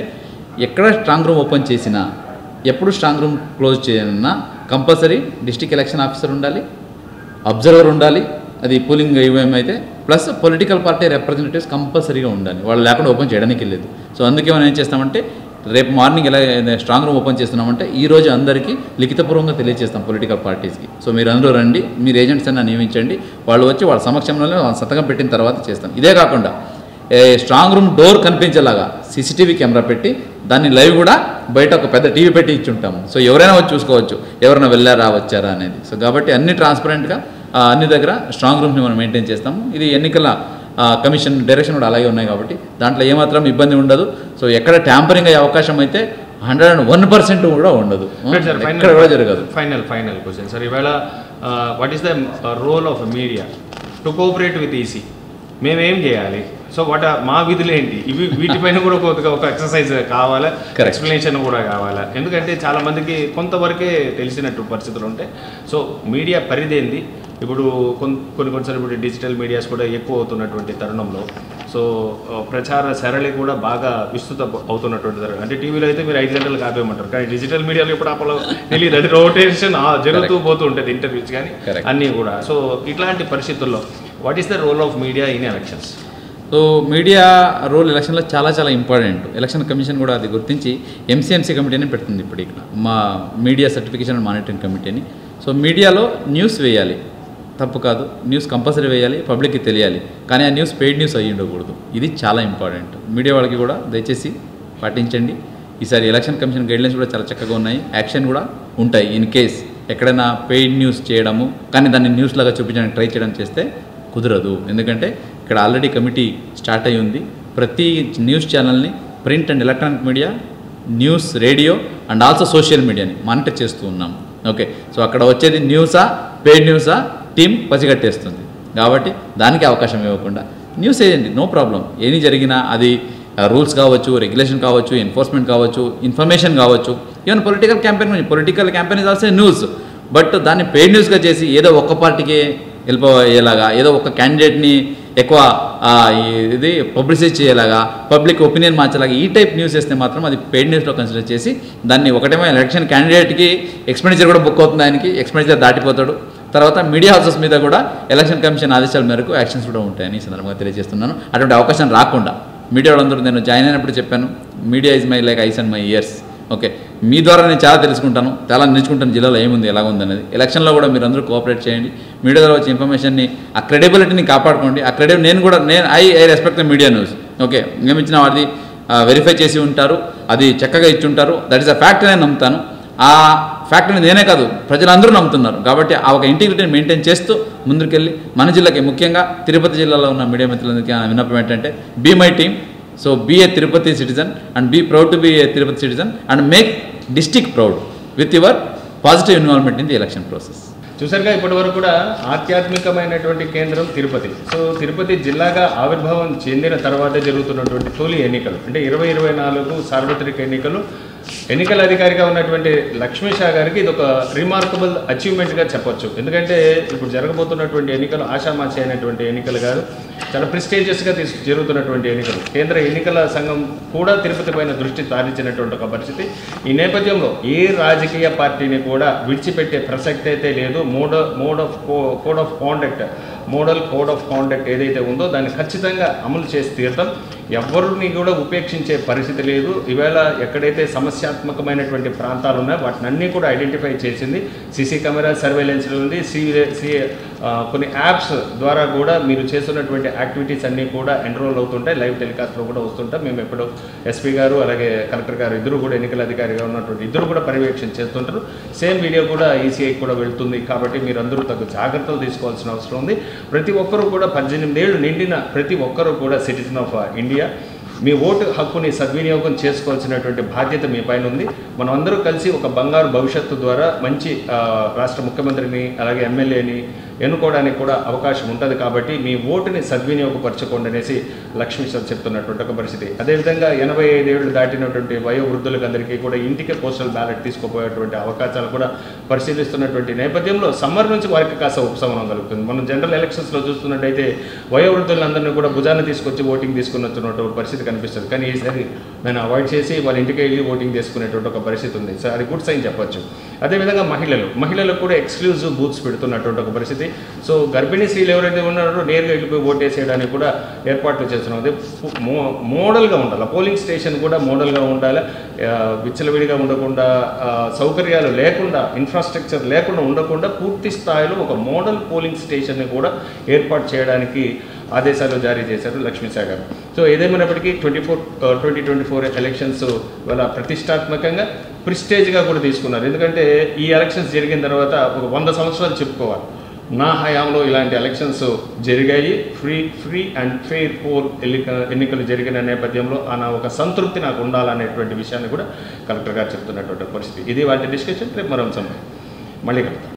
ఎక్కడ స్ట్రాంగ్ రూమ్ ఓపెన్ చేసినా, ఎప్పుడు స్ట్రాంగ్ రూమ్ క్లోజ్ చేయన్నా కంపల్సరీ డిస్ట్రిక్ట్ ఎలక్షన్ ఆఫీసర్ ఉండాలి, అబ్జర్వర్ ఉండాలి, అది పోలింగ్ ఈవీఎం అయితే, ప్లస్ పొలిటికల్ పార్టీ రిప్రజెంటేటివ్స్ కంపల్సరీగా ఉండాలి. వాళ్ళు లేకుండా ఓపెన్ చేయడానికి లేదు. సో అందుకే మనం ఏం చేస్తామంటే, రేపు మార్నింగ్ ఎలా స్ట్రాంగ్ రూమ్ ఓపెన్ చేస్తున్నామంటే ఈరోజు అందరికీ లిఖితపూర్వకంగా తెలియజేస్తాం పొలిటికల్ పార్టీస్కి. సో మీరు అందరూ రండి, మీరు ఏజెంట్స్ అన్న నియమించండి, వాళ్ళు వచ్చి వాళ్ళ సమక్షంలోనే వాళ్ళ సంతకం పెట్టిన తర్వాత చేస్తాం. ఇదే కాకుండా స్ట్రాంగ్ రూమ్ డోర్ కనిపించేలాగా సీసీటీవీ కెమెరా పెట్టి దాన్ని లైవ్ కూడా బయట ఒక పెద్ద టీవీ పెట్టి ఇచ్చి ఉంటాము. సో ఎవరైనా వచ్చి చూసుకోవచ్చు ఎవరైనా వెళ్ళారా వచ్చారా అనేది. సో కాబట్టి అన్ని ట్రాన్స్పరెంట్గా అన్ని దగ్గర స్ట్రాంగ్ రూమ్ని మనం మెయింటైన్ చేస్తాము. ఇది ఎన్నికల కమిషన్ డైరెక్షన్ కూడా అలాగే ఉన్నాయి కాబట్టి దాంట్లో ఏమాత్రం ఇబ్బంది ఉండదు. సో ఎక్కడ ట్యాంపరింగ్ అయ్యే అవకాశం అయితే 101% కూడా ఉండదు, ఎక్కడ కూడా జరగదు. ఫైనల్ క్వశ్చన్ సార్, ఇవాళ what is the role of media to cooperate with EC? మేమేం చేయాలి? సో మా విధులు ఏంటి? వీటిపైన కూడా ఒక ఎక్సర్సైజ్ కావాలా, ఎక్స్ప్లెనేషన్ కూడా కావాలా? ఎందుకంటే చాలామందికి కొంతవరకే తెలిసినట్టు పరిస్థితులు ఉంటాయి. సో మీడియా పరిధేంది ఇప్పుడు కొన్నిసార్లు ఇప్పుడు డిజిటల్ మీడియాస్ కూడా ఎక్కువ అవుతున్నటువంటి తరుణంలో, సో ప్రచార సరళి కూడా బాగా విస్తృత అవుతున్నటువంటి తరుణం. అంటే టీవీలో అయితే మీరు 5 గంటలకు ఆపేయమంటారు, కానీ డిజిటల్ మీడియాలో ఎప్పుడు ఆపలో తెలియదు. అది రొటేషన్ జరుగుతూ పోతూ ఉంటుంది, ఇంటర్వ్యూస్ కానీ అన్నీ కూడా. సో ఇట్లాంటి పరిస్థితుల్లో what is the role of media in elections? So media role ఎలక్షన్లో చాలా చాలా ఇంపార్టెంట్. ఎలక్షన్ కమిషన్ కూడా అది గుర్తించి ఎంసీఎంసీ కమిటీని పెడుతుంది ఇప్పుడు ఇక్కడ, మా మీడియా సర్టిఫికేషన్ అండ్ మానిటరింగ్ కమిటీని. సో మీడియాలో న్యూస్ వేయాలి, తప్పు కాదు, న్యూస్ కంపల్సరీ వేయాలి, పబ్లిక్కి తెలియాలి, కానీ ఆ న్యూస్ పెయిడ్ న్యూస్ అయ్యి ఉండకూడదు. ఇది చాలా ఇంపార్టెంట్. మీడియా వాళ్ళకి కూడా దయచేసి పాటించండి. ఈసారి ఎలక్షన్ కమిషన్ గైడ్లైన్స్ కూడా చాలా చక్కగా ఉన్నాయి, యాక్షన్ కూడా ఉంటాయి. ఇన్ కేస్ ఎక్కడైనా పెయిడ్ న్యూస్ చేయడము కానీ దాన్ని న్యూస్ లాగా చూపించడానికి ట్రై చేయడం చేస్తే కుదరదు. ఎందుకంటే ఇక్కడ ఆల్రెడీ కమిటీ స్టార్ట్ అయ్యి ఉంది. ప్రతి న్యూస్ ఛానల్ని, print and electronic media, news, radio and also social మీడియాని మానిటర్ చేస్తూ ఉన్నాం. ఓకే, సో అక్కడ వచ్చేది న్యూసా పెయిడ్ న్యూసా టీం పసిగట్టేస్తుంది. కాబట్టి దానికి అవకాశం ఇవ్వకుండా న్యూస్ వేయండి, నో ప్రాబ్లం. ఏది జరిగినా అది రూల్స్ కావచ్చు, రెగ్యులేషన్ కావచ్చు, ఎన్ఫోర్స్మెంట్ కావచ్చు, ఇన్ఫర్మేషన్ కావచ్చు, even political campaign is also news. But దాన్ని పెయిడ్ న్యూస్గా చేసి ఏదో ఒక్క పార్టీకే వెళ్ళిపోయేలాగా, ఏదో ఒక క్యాండిడేట్ని ఎక్కువ ఇది పబ్లిసిటీ చేయలాగా, పబ్లిక్ ఒపీనియన్ మార్చేలాగా ఈ టైప్ న్యూస్ వేస్తే మాత్రం అది పెయిడ్ న్యూస్లో కన్సిడర్ చేసి దాన్ని ఒకటేమో ఎలక్షన్ క్యాండిడేట్కి ఎక్స్పెండిచర్ కూడా బుక్ అవుతుంది, ఆయనకి ఎక్స్పెండిచర్ దాటిపోతాడు. తర్వాత మీడియా హౌసెస్ మీద కూడా ఎలక్షన్ కమిషన్ ఆదేశాల మేరకు యాక్షన్స్ కూడా ఉంటాయని ఈ సందర్భంగా తెలియజేస్తున్నాను. అటువంటి అవకాశం రాకుండా మీడియా వాళ్ళందరూ, నేను జాయిన్ అయినప్పుడు చెప్పాను, media is my like eyes and my ears. Okay, మీ ద్వారా నేను చాలా తెలుసుకుంటాను, చాలా నేర్చుకుంటాను, జిల్లాలో ఏముంది ఎలా ఉందనేది. ఎలక్షన్లో కూడా మీరు అందరూ కోఆపరేట్ చేయండి. మీడియా ద్వారా వచ్చే ఇన్ఫర్మేషన్ని, ఆ క్రెడిబిలిటీని కాపాడుకోండి. ఆ నేను కూడా I respect the media news. Okay, మేము ఇచ్చిన వాడిది వెరిఫై చేసి ఉంటారు, అది చక్కగా ఇచ్చి ఉంటారు, దట్ ఈస్ అ ఫ్యాక్ట్ నేను నమ్ముతాను. ఆ ఫ్యాక్టర్ని నేనే కాదు ప్రజలందరూ నమ్ముతున్నారు. కాబట్టి ఆ ఒక ఇంటిగ్రిటీని మెయింటైన్ చేస్తూ ముందుకెళ్ళి మన జిల్లాకి, ముఖ్యంగా తిరుపతి జిల్లాలో ఉన్న మీడియా మిత్రులందరికీ విన్నపం ఏంటంటే, be my team. So be a Tirupati citizen and be proud to be a Tirupati citizen and make district proud with your positive involvement in the election process. చూసారుగా ఇప్పటి వరకు కూడా ఆధ్యాత్మికమైనటువంటి కేంద్రం తిరుపతి. సో తిరుపతి జిల్లాగా ఆవిర్భావం చెందిన తర్వాత జరుగుతున్నటువంటి తొలి ఎన్నికలు అంటే 2024 సార్వత్రిక ఎన్నికలు. ఎన్నికల అధికారిగా ఉన్నటువంటి లక్ష్మీ షా గారికి ఇది ఒక రిమార్కబుల్ అచీవ్మెంట్గా చెప్పొచ్చు. ఎందుకంటే ఇప్పుడు జరగబోతున్నటువంటి ఎన్నికలు ఆషామాషి అయినటువంటి ఎన్నికలు కాదు, చాలా ప్రెస్టీజియస్గా జరుగుతున్నటువంటి ఎన్నికలు. కేంద్ర ఎన్నికల సంఘం కూడా తిరుపతి పైన దృష్టి సారించినటువంటి ఒక పరిస్థితి. ఈ నేపథ్యంలో ఏ రాజకీయ పార్టీని కూడా విడిచిపెట్టే ప్రసక్తి అయితే లేదు. మోడల్ కోడ్ ఆఫ్ కాండక్ట్ ఏదైతే ఉందో దాన్ని ఖచ్చితంగా అమలు చేసి తీరటం, ఎవరిని కూడా ఉపేక్షించే పరిస్థితి లేదు. ఈవేళ ఎక్కడైతే సమస్యాత్మకమైనటువంటి ప్రాంతాలు ఉన్నాయో వాటిని అన్నీ కూడా ఐడెంటిఫై చేసింది. సీసీ కెమెరా సర్వేలెన్స్ ఉంది, కొన్ని యాప్స్ ద్వారా కూడా మీరు చేస్తున్నటువంటి యాక్టివిటీస్ అన్నీ కూడా ఎన్రోల్ అవుతుంటాయి, లైవ్ టెలికాస్ట్లో కూడా వస్తుంటాయి. మేము ఎప్పుడు ఎస్పీ గారు అలాగే కలెక్టర్ గారు ఇద్దరు కూడా, ఎన్నికల అధికారిగా ఉన్నటువంటి ఇద్దరు కూడా పర్యవేక్షణ చేస్తుంటారు. సేమ్ వీడియో కూడా ఈసీఐ కూడా వెళ్తుంది. కాబట్టి మీరు అందరూ తగు జాగ్రత్తలు తీసుకోవాల్సిన అవసరం ఉంది. ప్రతి ఒక్కరూ కూడా 18 ఏళ్ళు నిండిన ప్రతి ఒక్కరూ కూడా citizen of India. Me vote హక్కుని సద్వినియోగం చేసుకోవాల్సినటువంటి బాధ్యత మీ పైన ఉంది. మనం అందరూ కలిసి ఒక బంగారు భవిష్యత్తు ద్వారా మంచి రాష్ట్ర ముఖ్యమంత్రిని అలాగే ఎమ్మెల్యేని ఎన్నుకోవడానికి కూడా అవకాశం ఉంటుంది. కాబట్టి మీ ఓటుని సద్వినియోగపరచుకోండి అనేసి లక్ష్మీ సార్ చెప్తున్నటువంటి ఒక పరిస్థితి. అదేవిధంగా 85 ఏళ్ళు దాటినటువంటి వయోవృద్ధులకు అందరికీ కూడా ఇంటికే పోస్టల్ బ్యాలెట్ తీసుకుపోయేటువంటి అవకాశాలు కూడా పరిశీలిస్తున్నటువంటి నేపథ్యంలో సమ్మర్ నుంచి వారికి కాస్త ఉపశమనం కలుగుతుంది. మనం జనరల్ ఎలక్షన్స్లో చూస్తున్నట్టయితే వయోవృద్ధులందరినీ కూడా భుజాన్ని తీసుకొచ్చి ఓటింగ్ తీసుకుని వచ్చినటువంటి పరిస్థితి కనిపిస్తుంది. కానీ ఈసారి నేను అవాయిడ్ చేసి వాళ్ళ ఇంటికి వెళ్ళి ఓటింగ్ చేసుకునేటువంటి ఒక పరిస్థితి ఉంది. సో అది గుడ్ సైన్ చెప్పొచ్చు. అదేవిధంగా మహిళలకు కూడా ఎక్స్క్లూజివ్ బూత్స్ పెడుతున్నటువంటి ఒక పరిస్థితి. సో గర్భిణీ స్త్రీలు ఎవరైతే ఉన్నారో నేరుగా వెళ్ళిపోయి ఓటు వేసేయడానికి కూడా ఏర్పాట్లు చేస్తున్నాం. అదే మోడల్గా ఉండాలి, పోలింగ్ స్టేషన్ కూడా మోడల్గా ఉండాలి, విచ్చలవిడిగా ఉండకుండా, సౌకర్యాలు లేకుండా, ఇన్ఫ్రాస్ట్రక్చర్ లేకుండా ఉండకుండా పూర్తి స్థాయిలో ఒక మోడల్ పోలింగ్ స్టేషన్ని కూడా ఏర్పాటు చేయడానికి ఆదేశాలు జారీ చేశారు లక్ష్మీసాగర్ గారు. సో ఏదేమైనప్పటికీ 2024 ఎలక్షన్స్ వాళ్ళ ప్రతిష్టాత్మకంగా ప్రిస్టేజ్గా కూడా తీసుకున్నారు. ఎందుకంటే ఈ ఎలక్షన్స్ జరిగిన తర్వాత ఒక 100 సంవత్సరాలు చెప్పుకోవాలి, నా హయాంలో ఇలాంటి ఎలక్షన్స్ జరిగాయి, ఫ్రీ అండ్ ఫెయిర్ పోల్ ఎన్నికలు జరిగిన నేపథ్యంలో ఒక సంతృప్తి నాకు ఉండాలనేటువంటి విషయాన్ని కూడా కలెక్టర్ గారు చెప్తున్నటువంటి పరిస్థితి. ఇది వాటి డిస్కషన్. రేపు మరో అంశం మళ్ళీ కలుద్దాం.